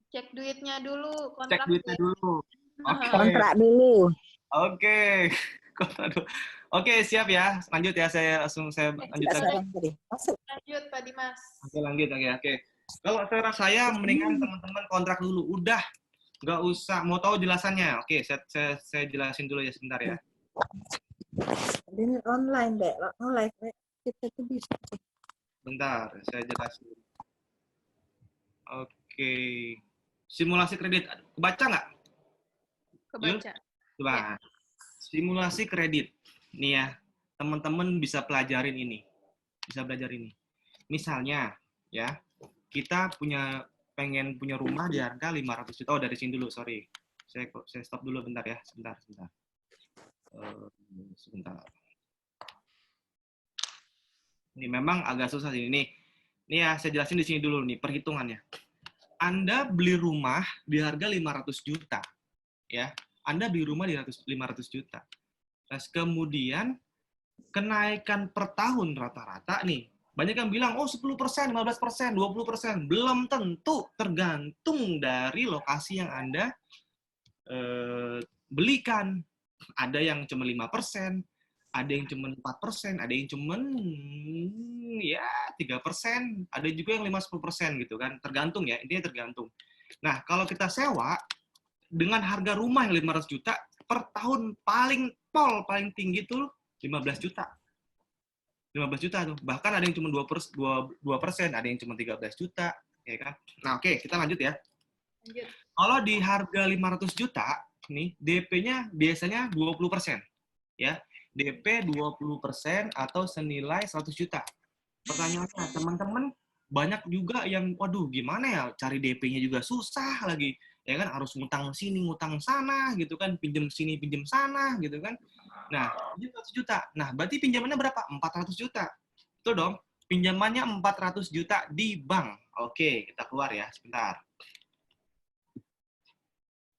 A: Cek duitnya dulu.
B: Cek duitnya dulu.
C: Okay. Kontrak dulu.
B: Oke. Kontrak dulu. Oke, siap ya. Lanjut ya, saya lanjut lagi.
A: Lanjut, Pak Dimas.
B: Oke, lanjut. Oke. Kalau saya mendingan teman-teman kontrak dulu. Udah, nggak usah. Mau tahu jelasannya? Oke, saya jelasin dulu ya sebentar ya.
C: Ini online deh, online kita tuh bisa.
B: Bentar, saya jelasin. Oke. Simulasi kredit. Kebaca nggak?
A: Kebaca.
B: Coba. Ya. Simulasi kredit. Nih ya, teman-teman bisa pelajarin ini. Bisa belajar ini. Misalnya, ya, kita pengen punya rumah di harga 500 juta. Oh, dari sini dulu, sorry. Saya stop dulu bentar ya. Sebentar. Ini memang agak susah sih. Ini ya, saya jelasin di sini dulu nih, perhitungannya. Anda beli rumah di harga 500 juta. Ya, Anda beli rumah di 500 juta. Terus kemudian kenaikan per tahun rata-rata nih, banyak yang bilang, oh 10%, 15%, 20%. Belum tentu, tergantung dari lokasi yang Anda belikan. Ada yang cuma 5%, ada yang cuma 4%, ada yang cuma ya 3%, ada juga yang 5-10% gitu kan. Tergantung ya, intinya tergantung. Nah, kalau kita sewa, dengan harga rumah yang 500 juta, per tahun paling tinggi tuh 15 juta. 15 juta tuh. Bahkan ada yang cuma 2%, ada yang cuma 13 juta. Ya kan? Nah, oke, kita lanjut ya. Lanjut. Kalau di harga 500 juta, nih, DP-nya biasanya 20%. Ya. DP 20% atau senilai 100 juta. pertanyaannya, teman-teman banyak juga yang, waduh gimana ya, cari DP-nya juga susah lagi. Ya kan, harus ngutang sini, ngutang sana, gitu kan, pinjem sini, pinjem sana, gitu kan. Nah, 100 juta. Nah, berarti pinjamannya berapa? 400 juta. Betul dong? Pinjamannya 400 juta di bank. Oke, kita keluar ya, sebentar.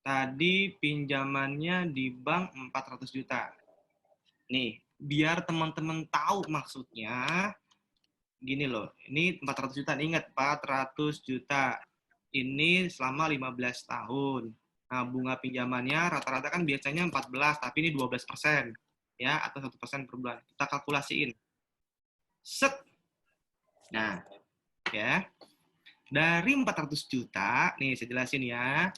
B: Tadi pinjamannya di bank 400 juta. Nih, biar teman-teman tahu maksudnya, gini loh, ini 400 juta, ingat 400 juta. Ini selama 15 tahun. Nah, bunga pinjamannya rata-rata kan biasanya 14, tapi ini 12%. Ya, atau 1% per bulan. Kita kalkulasiin. Set. Nah, ya. Dari 400 juta, nih saya jelasin ya.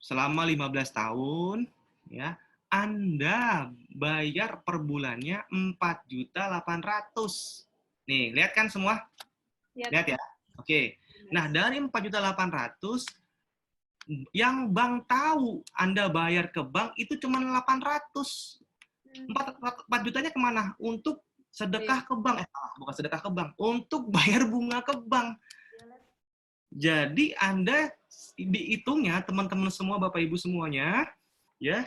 B: Selama 15 tahun, ya, Anda bayar per bulannya 4.800.000. Nih, lihat kan semua? Lihat ya? Oke. Nah, dari 4.800.000, yang bank tahu Anda bayar ke bank itu cuma 800. 4 jutanya kemana? Untuk sedekah ke bank. Bukan sedekah ke bank. Untuk bayar bunga ke bank. Jadi Anda dihitungnya, teman-teman semua, Bapak Ibu semuanya, ya,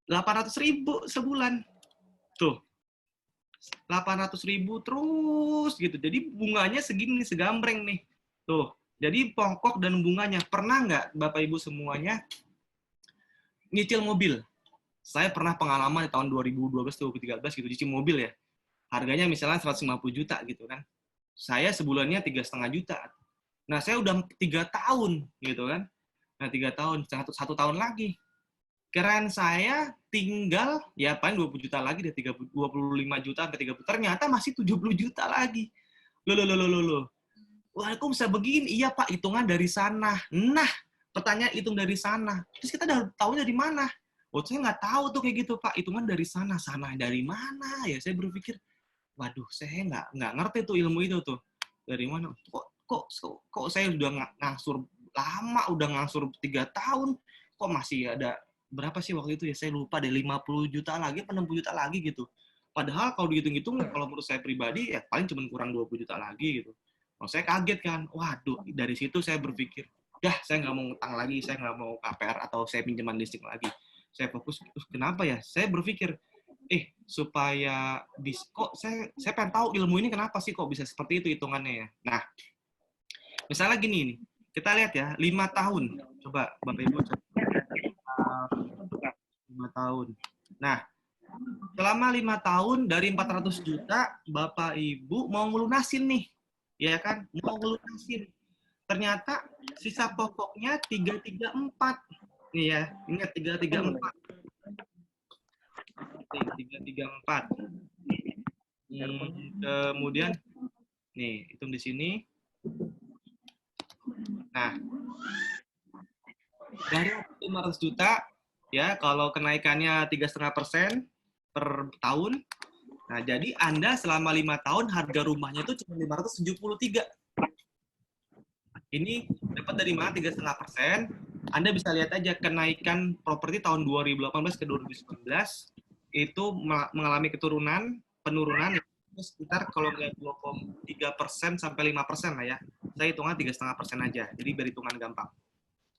B: 800.000 sebulan. Tuh. 800.000 terus gitu. Jadi bunganya segini, segambreng nih. Tuh. Jadi pokok dan bunganya. Pernah nggak Bapak Ibu semuanya nyicil mobil? Saya pernah pengalaman di tahun 2012-2013 gitu, nyicil mobil ya. Harganya misalnya 150 juta gitu kan. Saya sebulannya 3,5 juta. Nah, saya udah 3 tahun gitu kan. Nah, 3 tahun, satu tahun lagi. Keren saya tinggal, ya paling 20 juta lagi, deh 25 juta sampai 30. Ternyata masih 70 juta lagi. Loh. Wah, kok bisa begini? Iya, Pak, hitungan dari sana. Nah, pertanyaan hitung dari sana. Terus kita udah tahu dari mana? Oh, saya nggak tahu tuh kayak gitu, Pak. Hitungan dari sana. Sana dari mana? Ya, saya berpikir, waduh, saya nggak ngerti tuh ilmu itu tuh. Dari mana? Kok saya udah ngangsur lama, udah ngangsur 3 tahun, kok masih ada berapa sih waktu itu ya? Saya lupa deh, 50 juta lagi, 60 juta lagi gitu. Padahal kalau dihitung-hitung, kalau menurut saya pribadi, ya paling cuma kurang 20 juta lagi gitu. Oh, saya kaget kan, waduh, dari situ saya berpikir, saya nggak mau ngutang lagi, saya nggak mau KPR atau saya pinjaman listrik lagi. Saya fokus, kenapa ya? Saya berpikir, supaya kok saya pengen tahu ilmu ini kenapa sih kok bisa seperti itu hitungannya ya. Nah, misalnya gini nih, kita lihat ya, 5 tahun. Coba Bapak Ibu, 5 tahun. Nah, selama 5 tahun dari 400 juta, Bapak Ibu mau ngelunasin nih. Ya kan? Mau ngelunasin. Ternyata sisa pokoknya 334. Nih ya, ingat 334. 334. Kemudian nih, hitung di sini. Nah, dari 500 juta, ya kalau kenaikannya 3,5% per tahun, nah jadi Anda selama 5 tahun harga rumahnya itu cuma 573. Ini dapat dari mana 3,5%? Anda bisa lihat aja kenaikan properti tahun 2018 ke 2019 itu mengalami penurunan sekitar kalau nggak 2,3% sampai 5% lah ya. Saya hitungnya 3,5% aja. Jadi berhitungan gampang.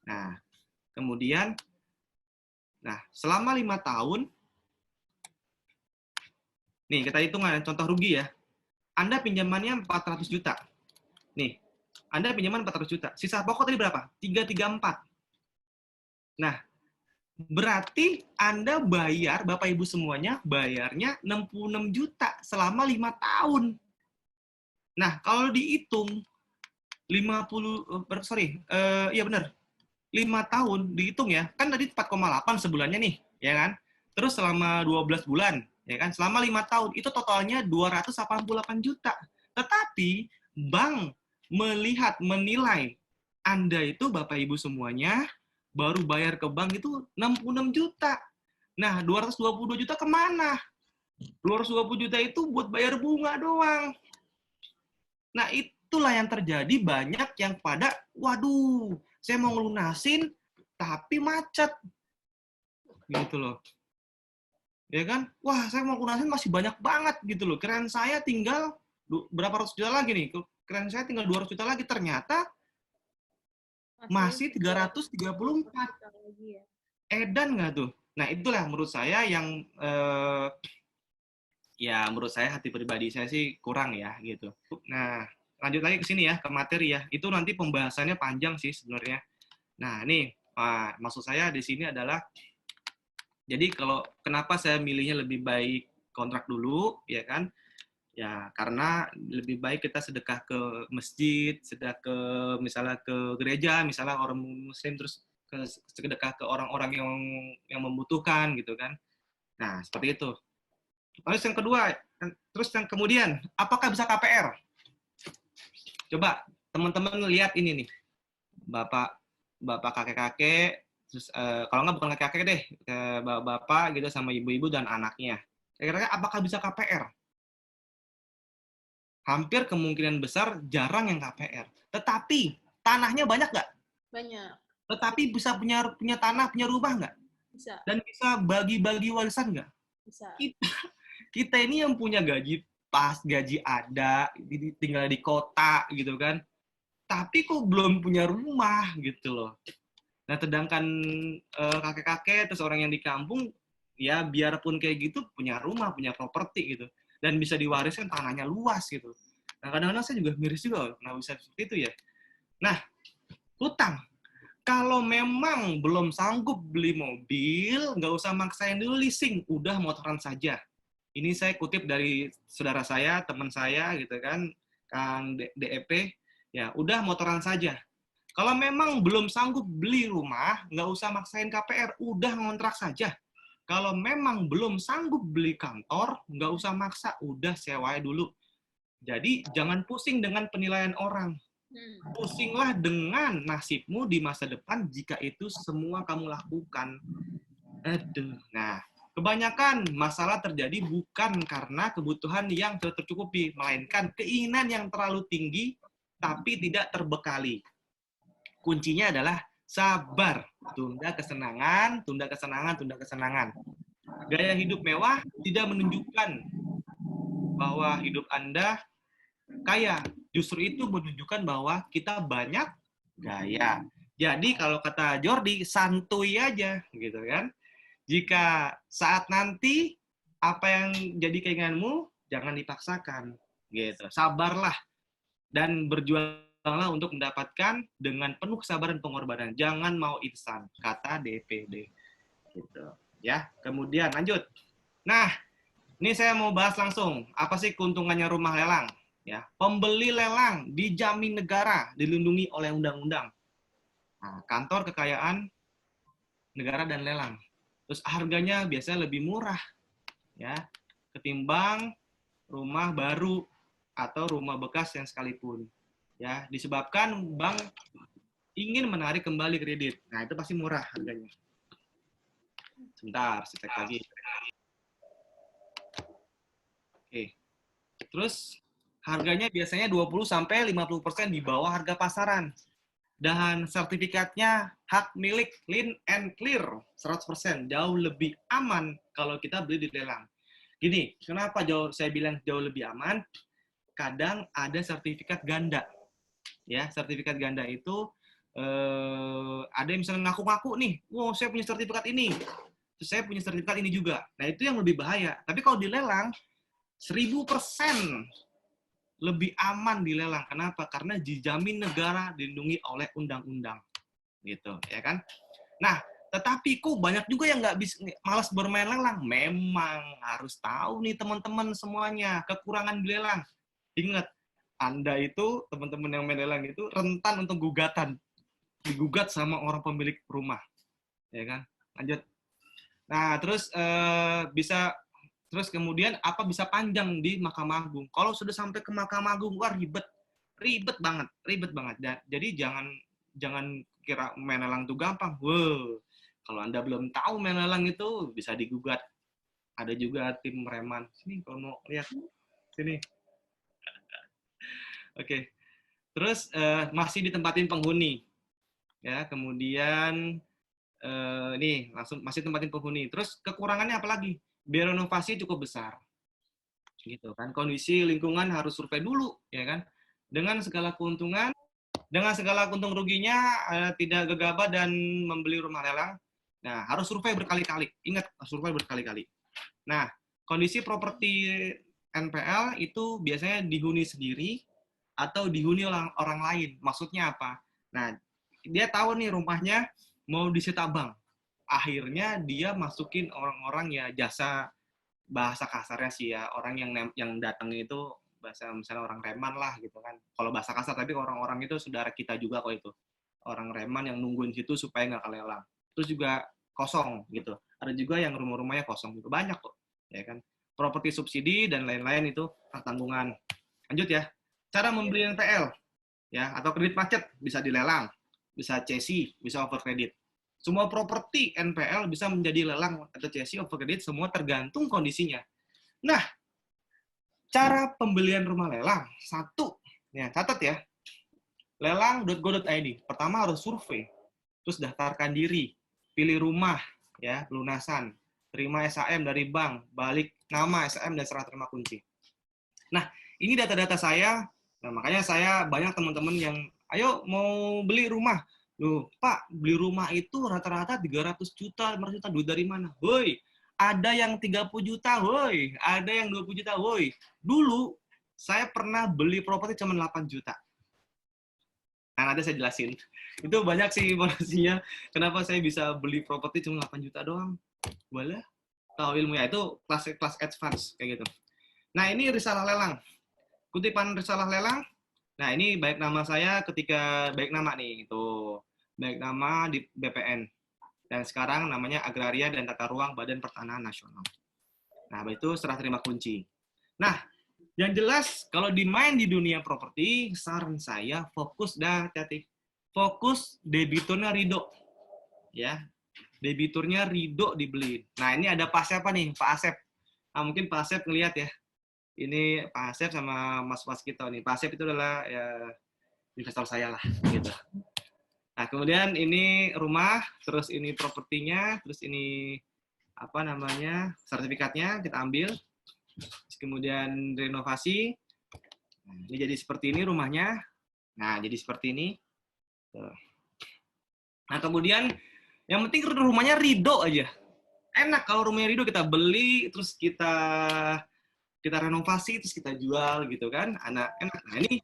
B: Nah, kemudian, selama 5 tahun, nih kita hitung contoh rugi ya. Anda pinjamannya 400 juta. Nih, Anda pinjaman 400 juta. Sisa pokok tadi berapa? 334. Nah, berarti Anda bayar, Bapak Ibu semuanya, bayarnya 66 juta selama 5 tahun. Nah, kalau dihitung 5 tahun dihitung ya, kan tadi 4,8 sebulannya nih, ya kan? Terus selama 12 bulan, ya kan? Selama 5 tahun, itu totalnya 288 juta. Tetapi, bank menilai Anda itu, Bapak Ibu semuanya, baru bayar ke bank itu 66 juta. Nah, 222 juta kemana? 220 juta itu buat bayar bunga doang. Nah, itulah yang terjadi, banyak yang pada, waduh, saya mau ngelunasin, tapi macet. Gitu loh. Ya kan? Wah, saya mau ngelunasin masih banyak banget gitu loh. Keren saya tinggal berapa ratus juta lagi nih, keren saya tinggal 200 juta lagi, ternyata masih 334.
A: lagi ya.
B: Edan nggak tuh? Nah, itulah menurut saya yang ya menurut saya hati pribadi saya sih kurang ya gitu. Nah, lanjut lagi ke sini ya, ke materi ya. Itu nanti pembahasannya panjang sih sebenarnya. Nah, nih maksud saya di sini adalah jadi kalau kenapa saya milihnya lebih baik kontrak dulu, ya kan? Ya, karena lebih baik kita sedekah ke masjid, sedekah ke misalnya ke gereja, misalnya orang muslim terus sedekah ke orang-orang yang membutuhkan gitu kan. Nah, seperti itu. Terus yang kedua, terus yang kemudian, apakah bisa KPR? Coba teman-teman lihat ini nih. Bapak kakek-kakek, terus kalau nggak bukan kakek-kakek deh, bapak gitu sama ibu-ibu dan anaknya. Kira-kira apakah bisa KPR? Hampir kemungkinan besar jarang yang KPR. Tetapi tanahnya banyak nggak?
A: Banyak.
B: Tetapi bisa punya tanah, punya rumah nggak?
A: Bisa.
B: Dan bisa bagi-bagi warisan nggak?
A: Bisa.
B: Kita ini yang punya gaji pas, gaji ada, tinggal di kota gitu kan. Tapi kok belum punya rumah gitu loh. Nah, sedangkan kakek-kakek terus orang yang di kampung ya biarpun kayak gitu punya rumah, punya properti gitu. Dan bisa diwariskan tanahnya luas gitu. Nah, kadang-kadang saya juga miris juga, nah bisa seperti itu ya. Nah, hutang. Kalau memang belum sanggup beli mobil, nggak usah maksain dulu leasing, udah motoran saja. Ini saya kutip dari saudara saya, teman saya gitu kan, Kang DEP, ya udah motoran saja. Kalau memang belum sanggup beli rumah, nggak usah maksain KPR, udah ngontrak saja. Kalau memang belum sanggup beli kantor, nggak usah maksa, udah sewa dulu. Jadi jangan pusing dengan penilaian orang. Pusinglah dengan nasibmu di masa depan jika itu semua kamu lakukan. Aduh. Nah, kebanyakan masalah terjadi bukan karena kebutuhan yang tidak tercukupi, melainkan keinginan yang terlalu tinggi tapi tidak terbekali. Kuncinya adalah sabar. Tunda kesenangan, tunda kesenangan, tunda kesenangan. Gaya hidup mewah tidak menunjukkan bahwa hidup Anda kaya. Justru itu menunjukkan bahwa kita banyak gaya. Jadi kalau kata Jordi, santuy aja gitu kan. Jika saat nanti apa yang jadi keinginanmu jangan dipaksakan gitu. Sabarlah dan berjuanglah untuk mendapatkan dengan penuh kesabaran pengorbanan. Jangan mau instan, kata DPD. Gitu. Ya, kemudian lanjut. Nah, ini saya mau bahas langsung. Apa sih keuntungannya rumah lelang? Ya, pembeli lelang dijamin negara, dilindungi oleh undang-undang. Nah, kantor kekayaan negara dan lelang. Terus harganya biasanya lebih murah, ya, ketimbang rumah baru atau rumah bekas yang sekalipun. Ya, disebabkan bank ingin menarik kembali kredit. Nah, itu pasti murah harganya. Sebentar, saya cek lagi. Oke. Terus harganya biasanya 20-50% di bawah harga pasaran. Dan sertifikatnya hak milik clean and clear 100%, jauh lebih aman kalau kita beli di lelang. Gini, kenapa saya bilang jauh lebih aman? Kadang ada sertifikat ganda. Ya, sertifikat ganda itu ada yang misalnya ngaku-ngaku nih, wow saya punya sertifikat ini, terus saya punya sertifikat ini juga. Nah itu yang lebih bahaya. Tapi kalau dilelang 1000% lebih aman dilelang. Kenapa? Karena dijamin negara, dilindungi oleh undang-undang, gitu, ya kan? Nah, tetapi kok banyak juga yang nggak bisa, malas bermain lelang. Memang harus tahu nih teman-teman semuanya kekurangan di lelang. Ingat, Anda itu teman-teman yang main lelang itu rentan untuk gugatan, digugat sama orang pemilik rumah, ya kan? Lanjut. Nah, terus terus kemudian apa bisa panjang di Mahkamah Agung. Kalau sudah sampai ke Mahkamah Agung, wah ribet banget. Jadi jangan kira main lelang itu gampang. Wow, kalau Anda belum tahu main lelang itu bisa digugat. Ada juga tim reman. Sini kalau mau lihat. Sini. Oke. Terus masih ditempatin penghuni. Ya, kemudian nih langsung masih tempatin penghuni. Terus kekurangannya apa lagi? Biaya renovasi cukup besar. gitu kan. Kondisi lingkungan harus survei dulu, ya kan. Dengan segala keuntungan, dengan segala untung ruginya, tidak gegabah dan membeli rumah lelang. Nah, harus survei berkali-kali. Ingat, survei berkali-kali. Nah, kondisi properti NPL itu biasanya dihuni sendiri atau dihuni orang lain. Maksudnya apa? Nah, dia tahu nih rumahnya mau disita bank. Akhirnya dia masukin orang-orang ya jasa, bahasa kasarnya sih ya, orang yang datang itu bahasa misalnya orang reman lah gitu kan. Kalau bahasa kasar, tapi orang-orang itu saudara kita juga kok itu. Orang reman yang nungguin situ supaya nggak kelelang. Terus juga kosong gitu. Ada juga yang rumah-rumahnya kosong gitu. Banyak kok, ya kan. Properti subsidi dan lain-lain itu tanggungan. Lanjut ya. Cara membeli NPL ya atau kredit macet, bisa dilelang, bisa CSI, bisa over kredit. Semua properti NPL bisa menjadi lelang atau CSI over kredit, semua tergantung kondisinya. Nah, cara pembelian rumah lelang, satu, ya catat ya, lelang.go.id. Pertama harus survei, terus daftarkan diri, pilih rumah, ya pelunasan, terima SHM dari bank, balik nama SHM dan serah terima kunci. Nah, ini data-data saya. Nah, makanya saya banyak teman-teman yang, ayo mau beli rumah. Loh, Pak, beli rumah itu rata-rata 300 juta, 500 juta, duit dari mana? Woi, ada yang 30 juta, woi. Ada yang 20 juta, woi. Dulu, saya pernah beli properti cuma 8 juta. Nah, nanti saya jelasin. Itu banyak sih informasinya. Kenapa saya bisa beli properti cuma 8 juta doang. Boleh? Tahu ilmunya, itu kelas advance, kayak gitu. Nah, ini risalah lelang. Kutipan risalah lelang. Nah, ini baik nama saya ketika baik nama nih, itu baik nama di BPN. Dan sekarang namanya Agraria dan Tata Ruang Badan Pertanahan Nasional. Nah, itu serah terima kunci. Nah, yang jelas kalau dimain di dunia properti, saran saya fokus fokus debiturnya ridho. Ya. Debiturnya ridho dibeli. Nah, ini ada Pak siapa nih? Pak Asep. Nah, mungkin Pak Asep ngelihat ya. Ini Pak Asep sama Mas Waskito nih. Pak Asep itu adalah ya, investor saya lah, gitu. Nah, kemudian ini rumah, terus ini propertinya, terus ini apa namanya sertifikatnya kita ambil, terus kemudian renovasi. Nah, ini jadi seperti ini rumahnya. Nah, jadi seperti ini. Tuh. Nah, kemudian yang penting rumahnya ridho aja. Enak kalau rumahnya ridho, kita beli, terus kita renovasi, terus kita jual gitu kan, enak. Nah, ini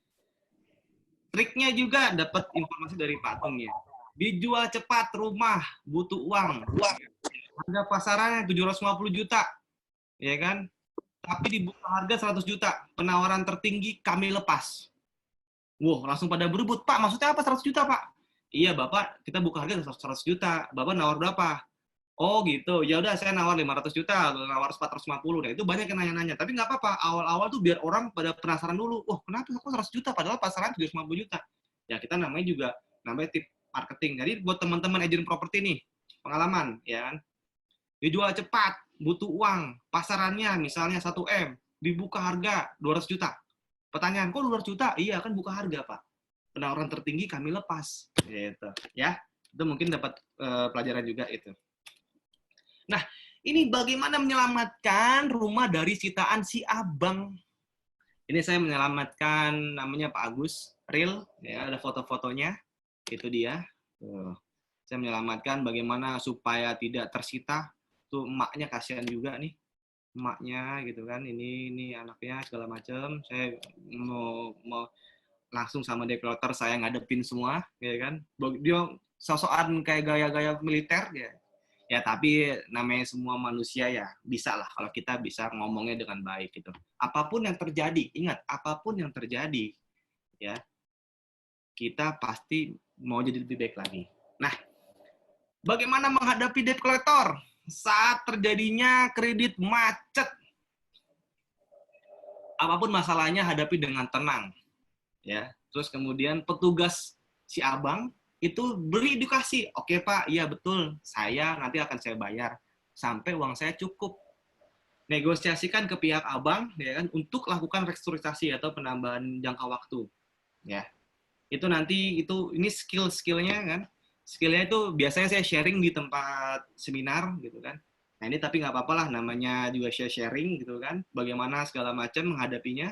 B: triknya juga dapat informasi dari Pak Tung ya. Dijual cepat rumah, butuh uang. Harga pasarannya 750 juta, ya kan? Tapi dibuka harga 100 juta. Penawaran tertinggi kami lepas. Wow, langsung pada berebut. Pak, maksudnya apa 100 juta, Pak? Iya, Bapak, kita buka harga 100 juta. Bapak nawar berapa? Oh gitu, ya udah saya nawar 500 juta, nawar 450. Nah, itu banyak yang nanya-nanya. Tapi nggak apa-apa, awal-awal tuh biar orang pada penasaran dulu. Oh, kenapa kok 100 juta padahal pasaran 750 juta? Ya kita namanya juga tip marketing. Jadi buat teman-teman agent properti nih, pengalaman ya kan. Dijual cepat, butuh uang, pasarannya misalnya 1 M, dibuka harga 200 juta. Pertanyaan, kok 200 juta? Iya, kan buka harga, Pak. Penawaran tertinggi kami lepas. Gitu, ya. Itu mungkin dapat pelajaran juga itu. Nah, ini bagaimana menyelamatkan rumah dari sitaan si abang. Ini saya menyelamatkan, namanya Pak Agus, real, ya, ada foto-fotonya, itu dia. Tuh. Saya menyelamatkan bagaimana supaya tidak tersita. Tuh emaknya kasihan juga nih, emaknya gitu kan, ini anaknya segala macam. Saya mau langsung sama developer saya ngadepin semua, ya kan. Dia sosokan kayak gaya-gaya militer ya. Ya, tapi namanya semua manusia ya, bisa lah kalau kita bisa ngomongnya dengan baik gitu. Apapun yang terjadi, ingat, apapun yang terjadi, ya, kita pasti mau jadi lebih baik lagi. Nah, bagaimana menghadapi debt collector saat terjadinya kredit macet? Apapun masalahnya, hadapi dengan tenang. Ya, terus kemudian petugas si abang itu beri edukasi. Oke Pak, iya betul, saya nanti akan saya bayar sampai uang saya cukup. Negosiasikan ke pihak abang ya kan untuk lakukan restrukturisasi atau penambahan jangka waktu. Ya. Itu nanti ini skill-skillnya kan. Skillnya itu biasanya saya sharing di tempat seminar gitu kan. Nah, ini tapi nggak apa-apa lah, namanya juga sharing gitu kan, bagaimana segala macam menghadapinya.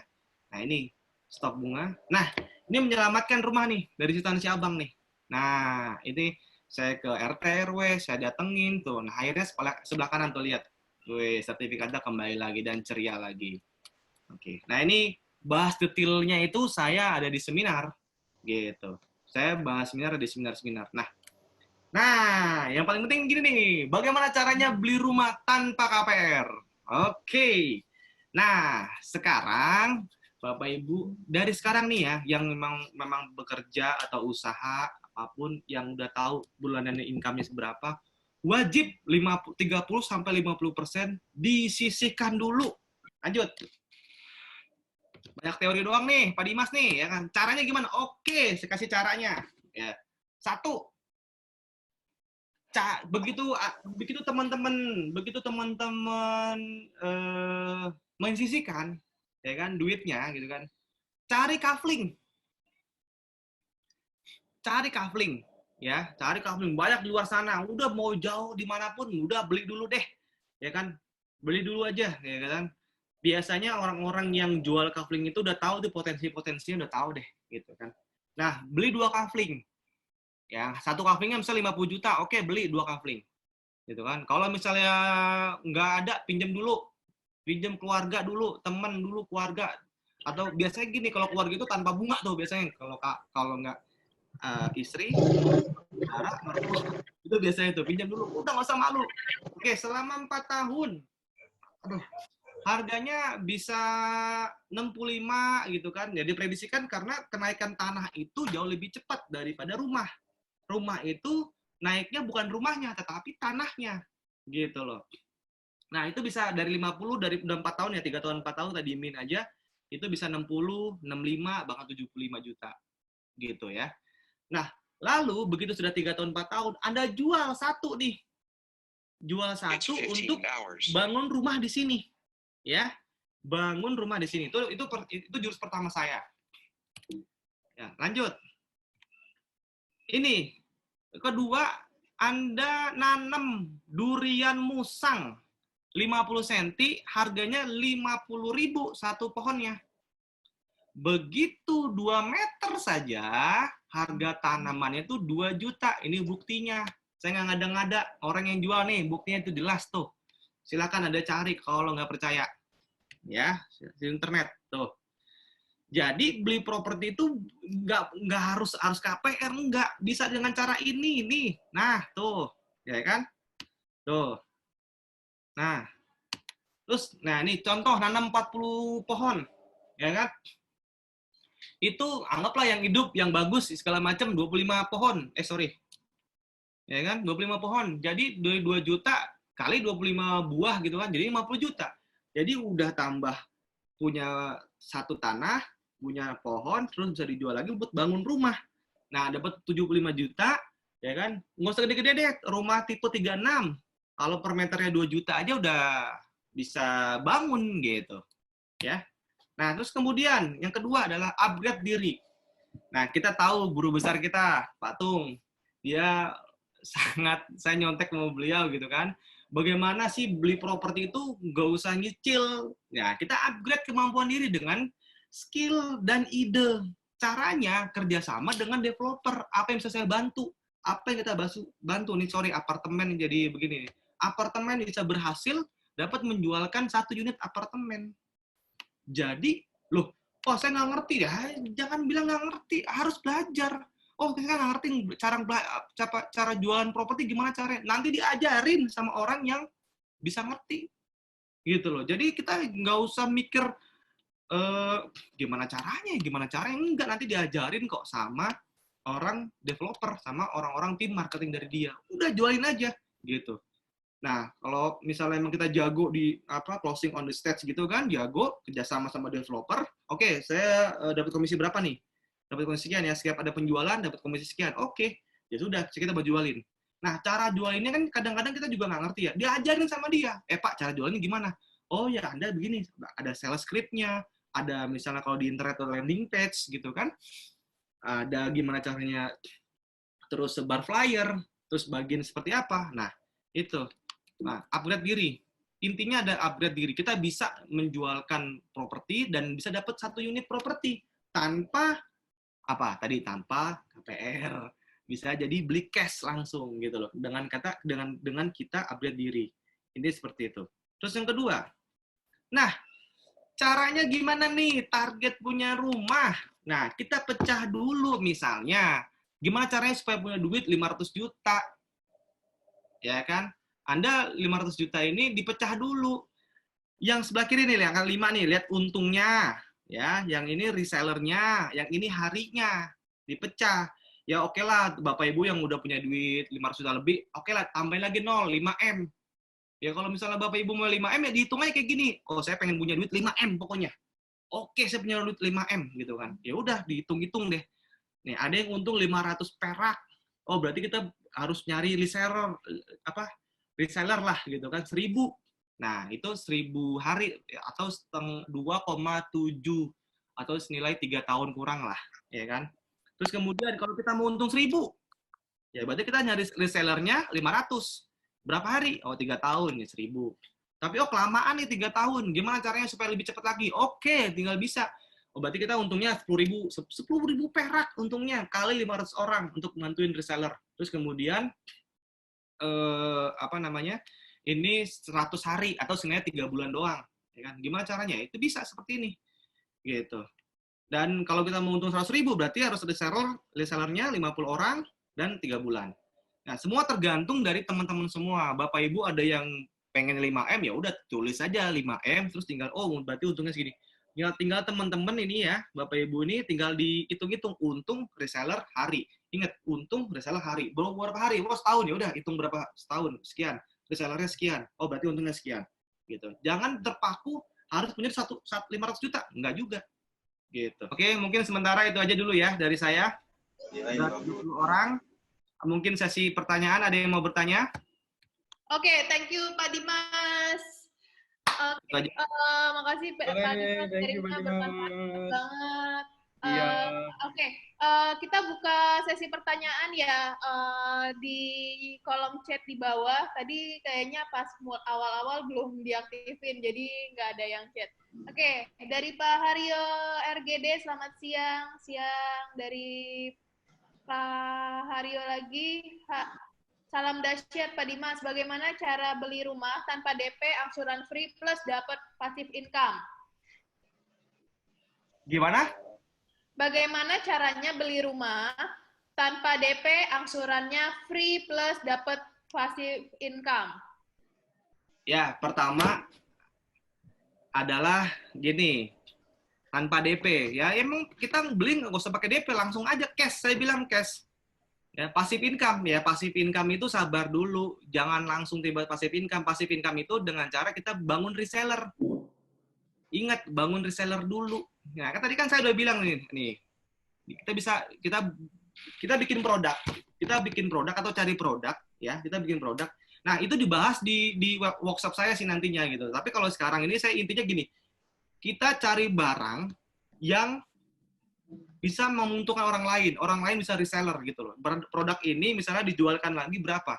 B: Nah, ini stok bunga. Nah, ini menyelamatkan rumah nih dari sitaan si abang nih. Nah, ini saya ke RT RW, saya datengin tuh. Nah, akhirnya sebelah kanan tuh lihat. Wih, sertifikatnya kembali lagi dan ceria lagi. Oke. Nah, ini bahas detailnya itu saya ada di seminar gitu. Saya bahas seminar di seminar-seminar. Nah, yang paling penting gini nih, bagaimana caranya beli rumah tanpa KPR? Oke. Nah, sekarang Bapak Ibu, dari sekarang nih ya, yang memang bekerja atau usaha apapun yang udah tahu bulanan income-nya seberapa, wajib 30 sampai 50% disisihkan dulu. Lanjut. Banyak teori doang nih, Pak Dimas nih, ya kan? Caranya gimana? Oke, saya kasih caranya. Ya. Satu, begitu teman-teman mensisihkan ya kan duitnya gitu kan, cari kafling ya, cari kafling banyak di luar sana, udah mau jauh dimanapun udah beli dulu deh ya kan, beli dulu aja ya kan. Biasanya orang-orang yang jual kafling itu udah tahu tuh potensinya, udah tahu deh gitu kan. Nah, beli 2 kafling ya, satu kaflingnya misalnya 50 juta, oke, beli 2 kafling gitu kan. Kalau misalnya nggak ada, pinjam keluarga dulu, teman dulu, keluarga. Atau biasanya gini, kalau keluarga itu tanpa bunga tuh biasanya, kalau nggak istri, saudara, mertua, itu biasanya tuh pinjam dulu, udah nggak usah malu. Oke, selama 4 tahun, aduh, harganya bisa 65 gitu kan. Jadi prediksikan karena kenaikan tanah itu jauh lebih cepat daripada rumah. Rumah itu naiknya bukan rumahnya, tetapi tanahnya. Gitu loh. Nah, itu bisa dari 50, dari udah 4 tahun ya, 3 tahun, 4 tahun tadi min aja, itu bisa 60, 65, bahkan 75 juta. Gitu ya. Nah, lalu begitu sudah 3 tahun, 4 tahun, Anda jual satu nih. Jual satu untuk bangun rumah di sini. Ya. Bangun rumah di sini. Itu jurus pertama saya. Ya, lanjut. Ini kedua, Anda nanam durian musang 50 cm, harganya 50.000 satu pohonnya. Begitu 2 meter saja, harga tanamannya itu 2 juta. Ini buktinya. Saya nggak ngada-ngada. Orang yang jual nih, buktinya itu jelas tuh. Silakan Anda cari kalau nggak percaya. Ya, di internet tuh. Jadi beli properti itu nggak harus KPR, nggak, bisa dengan cara ini nih. Nah tuh, ya kan? Tuh. Nah, terus, nah ini contoh nanam 40 pohon, ya kan? Itu anggaplah yang hidup, yang bagus segala macam 25 pohon. Ya kan? 25 pohon. Jadi dari 2 juta kali 25 buah gitu kan, jadi 50 juta. Jadi udah tambah punya satu tanah, punya pohon, terus bisa dijual lagi buat bangun rumah. Nah, dapat 75 juta, ya kan? Nggak usah gede-gede deh, rumah tipe 36. Kalau per meternya 2 juta aja udah bisa bangun gitu. Ya. Nah, terus kemudian yang kedua adalah upgrade diri. Nah, kita tahu guru besar kita, Pak Tung. Dia sangat, saya nyontek sama beliau gitu kan. Bagaimana sih beli properti itu nggak usah nyicil. Ya, kita upgrade kemampuan diri dengan skill dan ide. Caranya kerjasama dengan developer. Apa yang bisa saya bantu? Apa yang kita bantu nih? Sorry, apartemen jadi begini. Apartemen bisa berhasil dapat menjualkan 1 unit apartemen. Jadi, loh, oh saya nggak ngerti ya. Jangan bilang nggak ngerti, harus belajar. Oh, kita nggak ngerti cara jualan properti gimana caranya. Nanti diajarin sama orang yang bisa ngerti. Gitu loh. Jadi kita nggak usah mikir gimana caranya. Enggak, nanti diajarin kok sama orang developer, sama orang-orang tim marketing dari dia. Udah jualin aja gitu. Nah, kalau misalnya emang kita jago di closing on the stage gitu kan, jago kerjasama sama developer, oke, saya dapat komisi berapa nih? Dapat komisi sekian ya, setiap ada penjualan dapat komisi sekian. Oke, ya sudah, kita jualin. Nah, cara jualinnya kan kadang-kadang kita juga nggak ngerti ya. Diajarin sama dia. Pak, cara jualinnya gimana? Oh ya, Anda begini, ada sales script-nya, ada misalnya kalau di internet ada landing page gitu kan, ada gimana caranya terus sebar flyer, terus bagian seperti apa. Nah, itu. Nah, upgrade diri. Intinya ada upgrade diri. Kita bisa menjualkan properti dan bisa dapat 1 unit properti tanpa apa? Tadi tanpa KPR. Bisa jadi beli cash langsung gitu loh. Dengan kita upgrade diri. Ini seperti itu. Terus yang kedua. Nah, caranya gimana nih target punya rumah? Nah, kita pecah dulu misalnya. Gimana caranya supaya punya duit 500 juta? Ya kan? Anda 500 juta ini dipecah dulu. Yang sebelah kiri nih, yang kelima nih, lihat untungnya. Ya, yang ini resellernya, yang ini harinya. Dipecah. Ya oke lah, Bapak Ibu yang udah punya duit 500 juta lebih, oke lah, tambahin lagi 0, 5M. Ya kalau misalnya Bapak Ibu mau 5M, ya dihitung aja kayak gini. Oh, saya pengen punya duit 5M pokoknya. Oke, saya punya duit 5M gitu kan. Ya udah dihitung-hitung deh. Nih, ada yang untung 500 perak. Oh, berarti kita harus nyari reseller reseller lah gitu kan 1000. Nah, itu 1000 hari atau 2,7 atau senilai 3 tahun kurang lah, ya kan? Terus kemudian kalau kita mau untung 1000, ya berarti kita nyari resellernya 500. Berapa hari? Oh, 3 tahun ya 1000. Tapi kelamaan nih 3 tahun. Gimana caranya supaya lebih cepat lagi? Oke, tinggal bisa. Oh, berarti kita untungnya 10.000 perak untungnya kali 500 orang untuk bantuin reseller. Terus kemudian ini 100 hari atau sebenarnya 3 bulan doang, ya kan? Gimana caranya? Itu bisa seperti ini, gitu. Dan kalau kita mau untung 100.000 berarti harus ada resellernya 50 orang dan 3 bulan. Nah, semua tergantung dari teman-teman semua. Bapak Ibu ada yang pengen 5M, ya udah tulis aja 5M, terus tinggal, berarti untungnya segini. Ya, tinggal teman-teman ini ya, Bapak Ibu ini tinggal dihitung-hitung untung reseller hari. Ingat, untung reseller hari. Berapa hari? Setahun, ya udah hitung berapa setahun, sekian. Resellernya sekian. Oh, berarti untungnya sekian. Gitu. Jangan terpaku harus punya 500 juta. Enggak juga. Gitu. Oke, mungkin sementara itu aja dulu ya dari saya. Sudah 20 orang. Mungkin sesi pertanyaan, ada yang mau bertanya?
A: Oke, thank you Pak Dimas. Makasih Pak Dimas, sharingnya bermanfaat banget. Oke, kita buka sesi pertanyaan ya di kolom chat di bawah. Tadi kayaknya pas awal-awal belum diaktifin, jadi nggak ada yang chat. Oke, dari Pak Haryo RGD, selamat siang. Dari Pak Haryo lagi. Salam dahsyat Pak Dimas, bagaimana cara beli rumah tanpa DP, angsuran free plus dapat passive income?
B: Gimana?
A: Bagaimana caranya beli rumah tanpa DP, angsurannya free plus dapat passive income?
B: Ya, pertama adalah gini, tanpa DP. Ya, emang kita beli nggak usah pakai DP, langsung aja cash. Saya bilang cash. Ya, passive income. Ya, passive income itu sabar dulu. Jangan langsung tiba passive income. Passive income itu dengan cara kita bangun reseller. Ingat, bangun reseller dulu. Nah, tadi kan saya udah bilang nih. Kita bikin produk. Kita bikin produk atau cari produk, ya. Kita bikin produk. Nah, itu dibahas di workshop saya sih nantinya gitu. Tapi kalau sekarang ini saya intinya gini. Kita cari barang yang bisa menguntungkan orang lain bisa reseller gitu loh. Produk ini misalnya dijualkan lagi berapa.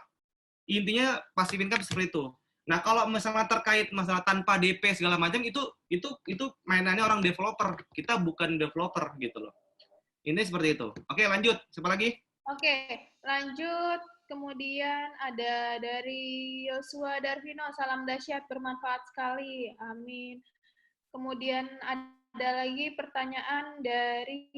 B: Intinya passive income seperti itu. Nah, kalau misalnya terkait masalah tanpa DP segala macam itu mainannya orang developer. Kita bukan developer gitu loh. Ini seperti itu. Oke, lanjut. Siapa lagi?
A: Oke, lanjut. Kemudian ada dari Yosua Darvino, salam dahsyat, bermanfaat sekali. Amin. Kemudian ada lagi pertanyaan dari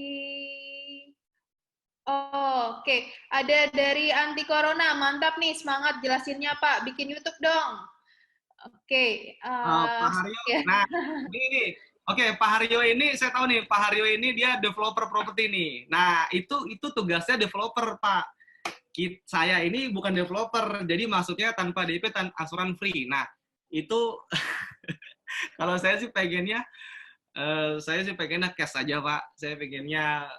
A: Oke. Ada dari anti corona, mantap nih, semangat jelasinnya Pak, bikin YouTube dong. Oke.
B: Pak Haryo, ya. Nah ini, oke, Pak Haryo ini saya tahu nih, Pak Haryo ini dia developer properti nih. Nah itu tugasnya developer Pak. Saya ini bukan developer, jadi maksudnya tanpa DP, angsuran free. Nah itu kalau saya sih pengennya cash aja Pak. Saya pengennya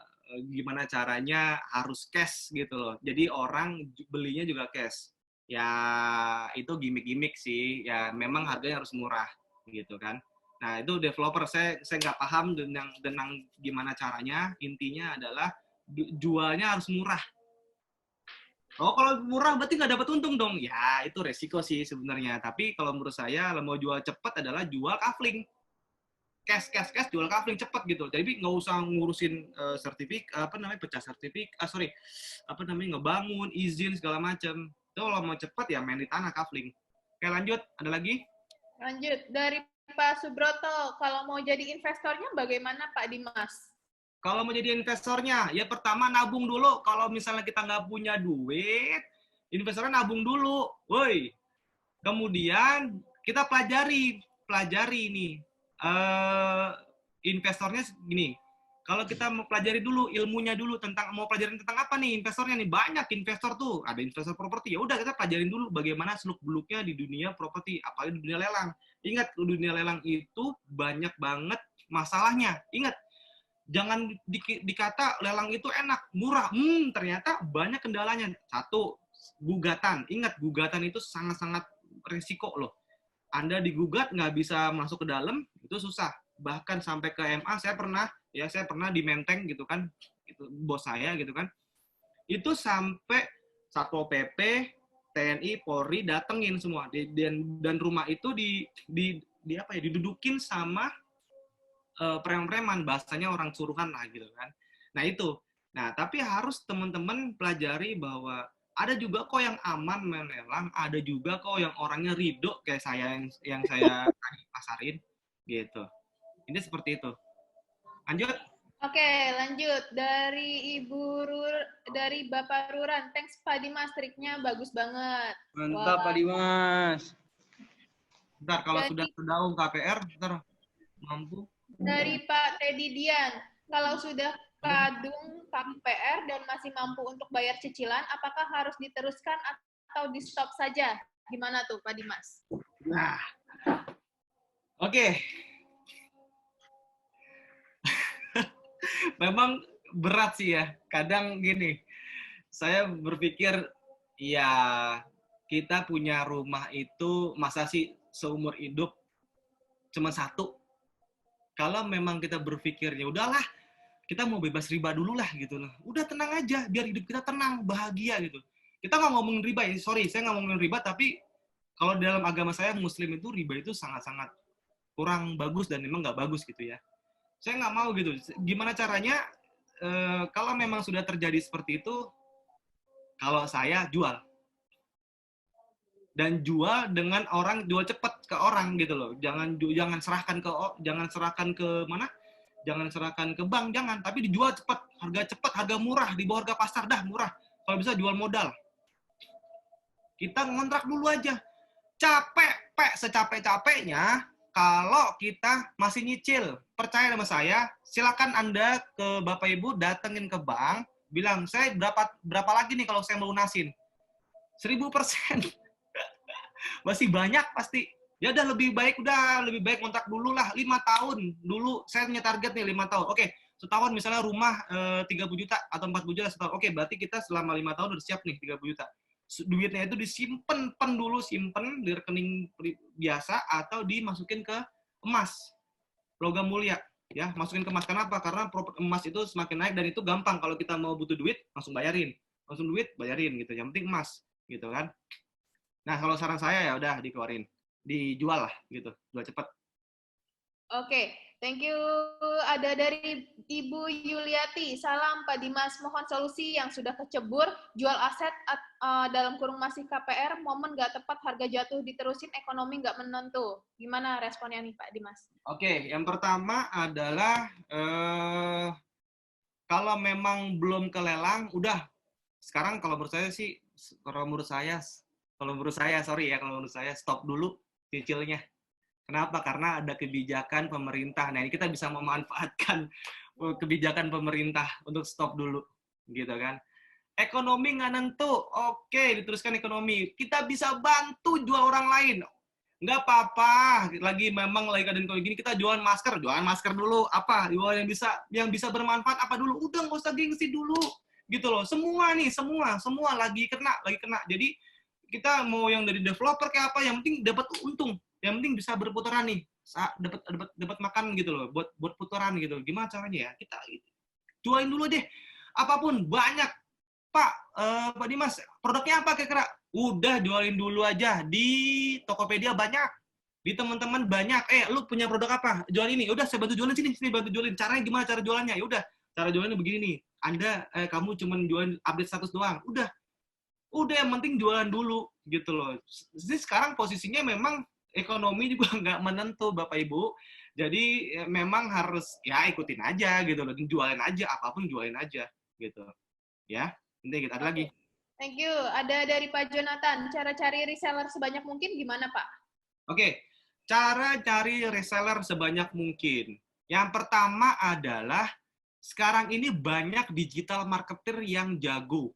B: gimana caranya harus cash gitu loh. Jadi orang belinya juga cash. Ya itu gimmick-gimmick sih. Ya memang harganya harus murah gitu kan. Nah itu developer saya nggak paham tentang gimana caranya. Intinya adalah jualnya harus murah. Oh, kalau murah berarti nggak dapat untung dong. Ya, itu resiko sih sebenarnya. Tapi kalau menurut saya, kalau mau jual cepat adalah jual kafling. Cash, jual kafling cepet gitu. Jadi nggak usah ngurusin pecah sertifik, apa namanya, ngebangun, izin, segala macam. Itu kalau mau cepet ya main di tanah kafling. Oke, lanjut. Ada lagi?
A: Lanjut, dari Pak Subroto, kalau mau jadi investornya bagaimana Pak Dimas?
B: Kalau mau jadi investornya, ya pertama nabung dulu. Kalau misalnya kita nggak punya duit, investornya nabung dulu. Woi. Kemudian kita pelajari nih. Investornya gini. Kalau kita mau pelajari dulu ilmunya dulu tentang mau pelajarin tentang apa nih investornya nih, banyak investor tuh, ada investor properti, ya udah kita pelajarin dulu bagaimana seluk beluknya di dunia properti, apalagi di dunia lelang. Ingat, di dunia lelang itu banyak banget masalahnya. Ingat, jangan dikata lelang itu enak, murah. Ternyata banyak kendalanya. Satu, gugatan. Ingat, gugatan itu sangat-sangat risiko loh. Anda digugat nggak bisa masuk ke dalam, itu susah. Bahkan sampai ke MA, saya pernah di Menteng gitu kan, itu bos saya gitu kan. Itu sampai Satpol PP, TNI, Polri datengin semua, dan rumah itu didudukin sama preman-preman, bahasanya orang suruhan lah gitu kan. Nah itu. Nah, tapi harus teman-teman pelajari bahwa ada juga kok yang aman melelang, ada juga kok yang orangnya ridho kayak saya yang saya pasarin gitu. Ini seperti itu. Lanjut.
A: Oke, lanjut dari dari Bapak Ruran. Thanks Pak Dimas, triknya bagus banget.
D: Mantap Pak Dimas.
B: Bentar, kalau sudah terdaung KPR, bentar mampu.
A: Dari Pak Teddy Dian, kalau sudah kadung KPR dan masih mampu untuk bayar cicilan, apakah harus diteruskan atau di stop saja? Gimana tuh Pak Dimas?
B: Nah, oke. Memang berat sih ya. Kadang gini, saya berpikir ya kita punya rumah itu masa sih seumur hidup cuma satu. Kalau memang kita berpikirnya udahlah, kita mau bebas riba dulu lah gitu loh. Udah tenang aja, biar hidup kita tenang, bahagia gitu. Kita nggak ngomongin riba ya, sorry, saya nggak ngomongin riba, tapi kalau dalam agama saya Muslim itu riba itu sangat-sangat kurang bagus dan memang nggak bagus gitu ya. Saya nggak mau gitu. Gimana caranya? Kalau memang sudah terjadi seperti itu, kalau saya jual. Dan jual dengan orang, jual cepat ke orang gitu loh. Jangan serahkan ke mana? Jangan serahkan ke bank, jangan. Tapi dijual cepat, harga murah, di bawah harga pasar dah murah. Kalau bisa jual modal. Kita ngontrak dulu aja. Secapek-capeknya, kalau kita masih nyicil, percaya sama saya, silakan Anda ke Bapak Ibu datengin ke bank, bilang, saya berapa lagi nih kalau saya melunasin? 1000%. Masih banyak pasti. Ya udah lebih baik kontrak dulu lah 5 tahun dulu. Saya punya target nih 5 tahun. Oke, setahun misalnya rumah 30 juta atau 40 juta setahun. Oke, berarti kita selama 5 tahun udah siap nih 30 juta. Duitnya itu disimpan di rekening biasa atau dimasukin ke emas. Logam mulia, ya, masukin ke emas. Kenapa? Karena emas itu semakin naik dan itu gampang kalau kita mau butuh duit langsung bayarin. Gitu. Yang penting emas, gitu kan. Nah, kalau saran saya ya udah dikeluarin, dijual lah gitu, jual cepat.
A: Oke, thank you. Ada dari Ibu Yuliati. Salam Pak Dimas, mohon solusi yang sudah kecebur, jual aset dalam kurung masih KPR, momen nggak tepat, harga jatuh diterusin, ekonomi nggak menentu. Gimana responnya nih Pak Dimas?
B: Oke, yang pertama adalah kalau memang belum kelelang, udah. Sekarang kalau menurut saya stop dulu cicilnya. Kenapa? Karena ada kebijakan pemerintah. Nah, ini kita bisa memanfaatkan kebijakan pemerintah untuk stop dulu, gitu kan. Ekonomi nggak nentu, oke, diteruskan ekonomi. Kita bisa bantu jual orang lain. Nggak apa-apa, memang lagi keadaan kayak gini, kita jualan masker dulu. Apa? Jual yang bisa bermanfaat apa dulu? Udah, nggak usah gengsi dulu. Gitu loh. Semua lagi kena. Jadi, kita mau yang dari developer kayak apa, yang penting dapat untung. Yang penting bisa berputaran nih, dapat makan gitu loh, buat putaran gitu. Gimana caranya ya? Kita jualin dulu deh, apapun banyak. Pak, Pak Dimas, produknya apa kira-kira? Udah jualin dulu aja di Tokopedia banyak, di teman-teman banyak. Lu punya produk apa? Jual ini. Udah saya bantu jualin sini bantu jualin. Caranya gimana cara jualannya? Ya udah, cara jualannya begini nih. Kamu cuma jualan update status doang. Udah yang penting jualan dulu gitu loh. Jadi sekarang posisinya memang ekonomi juga nggak menentu Bapak Ibu. Jadi memang harus ya ikutin aja gitu loh. Jualin aja, apapun jualin aja gitu. Ya, nanti kita ada lagi.
A: Thank you. Ada dari Pak Jonathan. Cara cari reseller sebanyak mungkin gimana, Pak?
B: Oke, cara cari reseller sebanyak mungkin. Yang pertama adalah sekarang ini banyak digital marketer yang jago.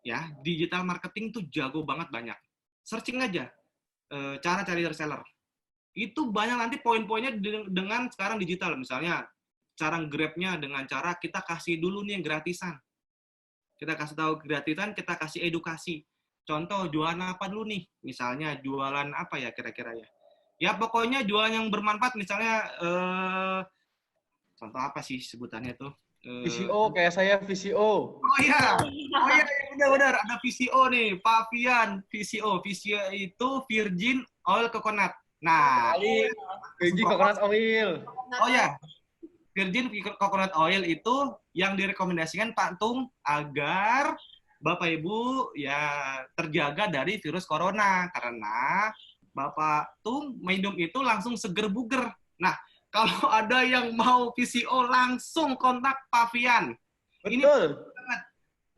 B: Ya, digital marketing tuh jago banget banyak. Searching aja cara cari reseller. Itu banyak nanti poin-poinnya dengan sekarang digital. Misalnya cara grab-nya dengan cara kita kasih dulu nih yang gratisan. Kita kasih tahu gratisan, kita kasih edukasi. Contoh, jualan apa dulu nih? Misalnya jualan apa ya kira-kira ya? Ya pokoknya jualan yang bermanfaat. Misalnya, contoh apa sih sebutannya tuh?
D: VCO, kayak saya VCO.
B: Oh iya, benar-benar ada VCO nih, Pak Fian. VCO itu Virgin Oil Coconut. Nah,
D: Virgin Coconut Oil.
B: Oh ya, Virgin Coconut Oil itu yang direkomendasikan Pak Tung agar Bapak Ibu ya terjaga dari virus corona karena Bapak Tung minum itu langsung seger buger. Nah, kalau ada yang mau VCO langsung kontak Pak Fian.
D: Betul.
B: Ini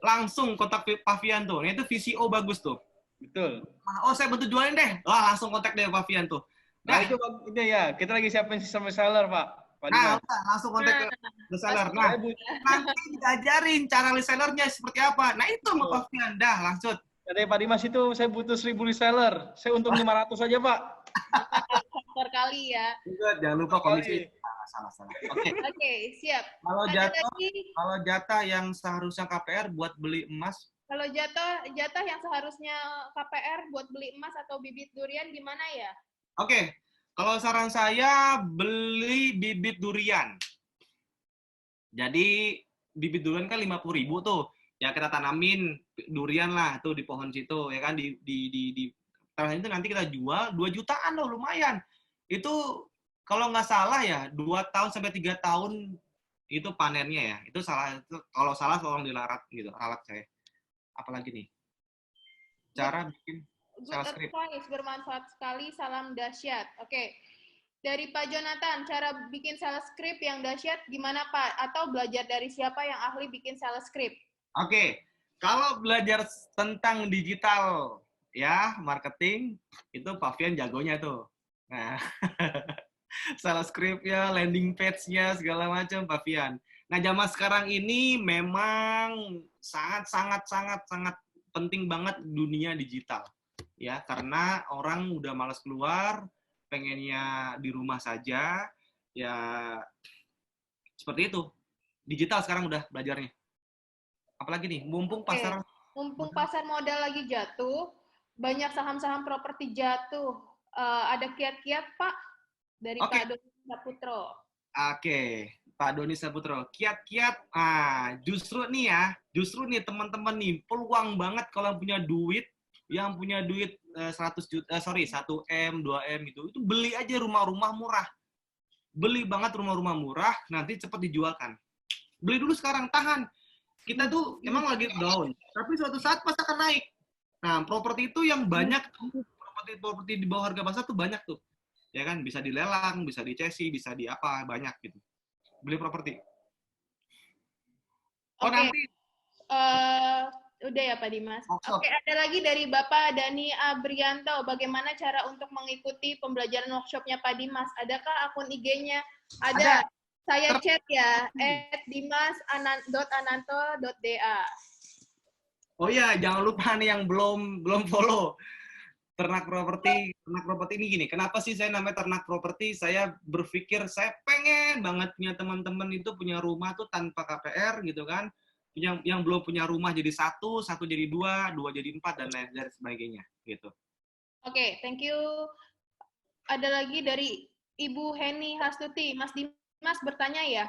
B: langsung kontak Pak Fian tuh. Nah, itu VCO bagus tuh.
D: Betul.
B: Oh, saya bantu jualin deh. Wah, langsung kontak deh Pak Fian tuh.
D: Nah, itu ya. Kita lagi siapin sistem reseller, Pak.
B: Nah, langsung kontak ke reseller. Nah, nanti diajarin cara resellernya seperti apa. Nah, itu sama Pak Fian. Dah, langsung.
D: Dari Pak Dimas itu saya butuh 1.000 reseller. Saya untung 500 aja, Pak.
A: Faktor kali ya.
B: Jangan lupa komisi. Salah.
A: Oke, siap.
B: Kalau jatah yang seharusnya KPR buat beli emas.
A: Kalau jatah yang seharusnya KPR buat beli emas atau bibit durian gimana ya?
B: Oke. Kalau saran saya beli bibit durian. Jadi bibit durian kan 50.000 tuh. Ya kita tanamin durian lah tuh di pohon situ ya kan di itu nanti kita jual 2 jutaan loh, lumayan. Itu kalau nggak salah ya 2 tahun sampai 3 tahun itu panennya ya. Itu kalau salah tolong dilarat gitu, ralat saya. Apalagi nih? Cara bikin
A: Good advice, bermanfaat sekali, salam dahsyat. Oke. Dari Pak Jonathan, cara bikin sales script yang dahsyat gimana Pak? Atau belajar dari siapa yang ahli bikin sales script?
B: Oke. Kalau belajar tentang digital ya, marketing, itu Pak Fian jagonya tuh. Nah, sales script-nya, landing page-nya, segala macam Pak Fian. Nah, zaman sekarang ini memang sangat penting banget dunia digital. Ya, karena orang udah malas keluar, pengennya di rumah saja, ya seperti itu. Digital sekarang udah belajarnya. Apalagi nih, mumpung pasar
A: modal lagi jatuh, banyak saham-saham properti jatuh. Ada kiat-kiat Pak dari Pak Doni Saputro.
B: Oke, Pak Doni Saputro. Kiat-kiat, justru nih teman-teman nih, peluang banget kalau punya duit, yang punya duit 1M, 2M itu beli aja rumah-rumah murah. Beli banget rumah-rumah murah, nanti cepat dijualkan. Beli dulu sekarang, tahan. Kita tuh emang lagi down, tapi suatu saat pasti akan naik. Nah, properti itu yang banyak, properti di bawah harga pasar tuh banyak tuh. Ya kan, bisa dilelang, bisa dicesi, bisa di apa, banyak gitu. Beli properti.
A: Nanti udah ya Pak Dimas. Oke, ada lagi dari Bapak Dani Abrianto. Bagaimana cara untuk mengikuti pembelajaran workshopnya Pak Dimas? Adakah akun IG-nya? Ada. Saya chat ya, @dimas.ananto.da.
B: Oh iya, jangan lupa nih yang belum follow. Ternak properti ini gini. Kenapa sih saya namanya ternak properti? Saya berpikir saya pengen banget punya teman-teman itu punya rumah tuh tanpa KPR gitu kan. Yang belum punya rumah jadi satu jadi dua jadi 4 dan lain sebagainya gitu.
A: Oke, thank you. Ada lagi dari Ibu Heni Hastuti. Mas Dimas bertanya ya,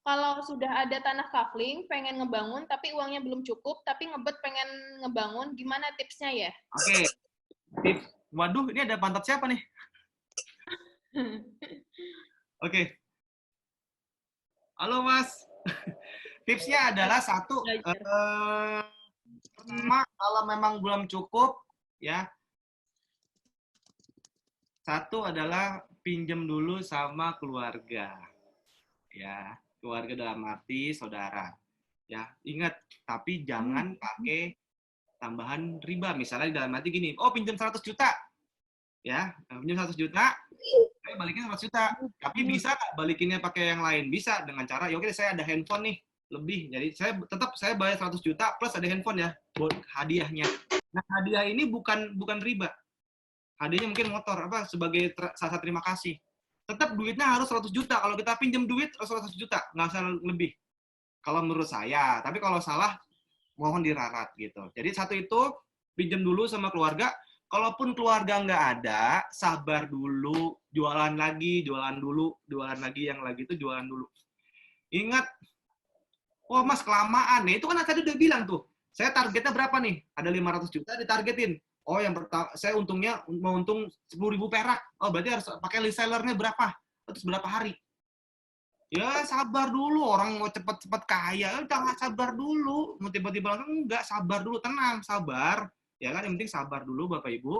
A: kalau sudah ada tanah kafling, pengen ngebangun, tapi uangnya belum cukup, tapi ngebet pengen ngebangun, gimana tipsnya ya?
B: Oke, tips. Waduh, ini ada pantat siapa nih? Oke. Halo Mas. Tipsnya adalah satu, pertama kalau memang belum cukup, ya. Satu adalah pinjam dulu sama keluarga, ya. Keluarga dalam arti saudara, ya. Ingat, tapi jangan pakai tambahan riba. Misalnya dalam arti gini, oh pinjam 100 juta, ya. Pinjam 100 juta, saya balikin 100 juta. Tapi bisa nggak balikinnya pakai yang lain? Bisa dengan cara, ya oke saya ada handphone nih lebih. Jadi saya bayar 100 juta plus ada handphone ya buat hadiahnya. Nah, hadiah ini bukan riba. Hadiahnya mungkin motor sebagai rasa terima kasih. Tetap duitnya harus 100 juta. Kalau kita pinjam duit harus 100 juta, nggak usah lebih. Kalau menurut saya, tapi kalau salah mohon dirarat gitu. Jadi satu itu pinjam dulu sama keluarga. Kalaupun keluarga nggak ada, sabar dulu, jualan lagi, jualan dulu, jualan lagi, yang lagi itu jualan dulu. Ingat, oh Mas kelamaan, itu kan tadi udah bilang tuh, saya targetnya berapa nih? Ada 500 juta ditargetin. Oh yang pertama, saya untungnya mau untung 10.000 perak. Oh berarti harus pakai resellernya berapa? Terus berapa hari? Ya sabar dulu, orang mau cepet-cepet kaya, udah sabar dulu. Mau tiba-tiba langsung enggak, sabar dulu, tenang, sabar. Ya kan, yang penting sabar dulu Bapak Ibu.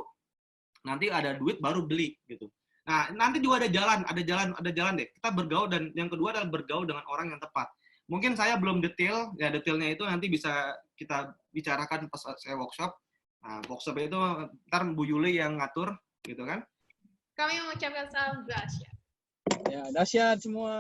B: Nanti ada duit baru beli gitu. Nah, nanti juga ada jalan deh. Kita bergaul, dan yang kedua adalah bergaul dengan orang yang tepat. Mungkin saya belum detail, ya detailnya itu nanti bisa kita bicarakan pas saya workshop. Nah, workshop itu ntar Bu Yuli yang ngatur, gitu kan.
A: Kami mengucapkan salam dahsyat.
D: Ya, dahsyat semua.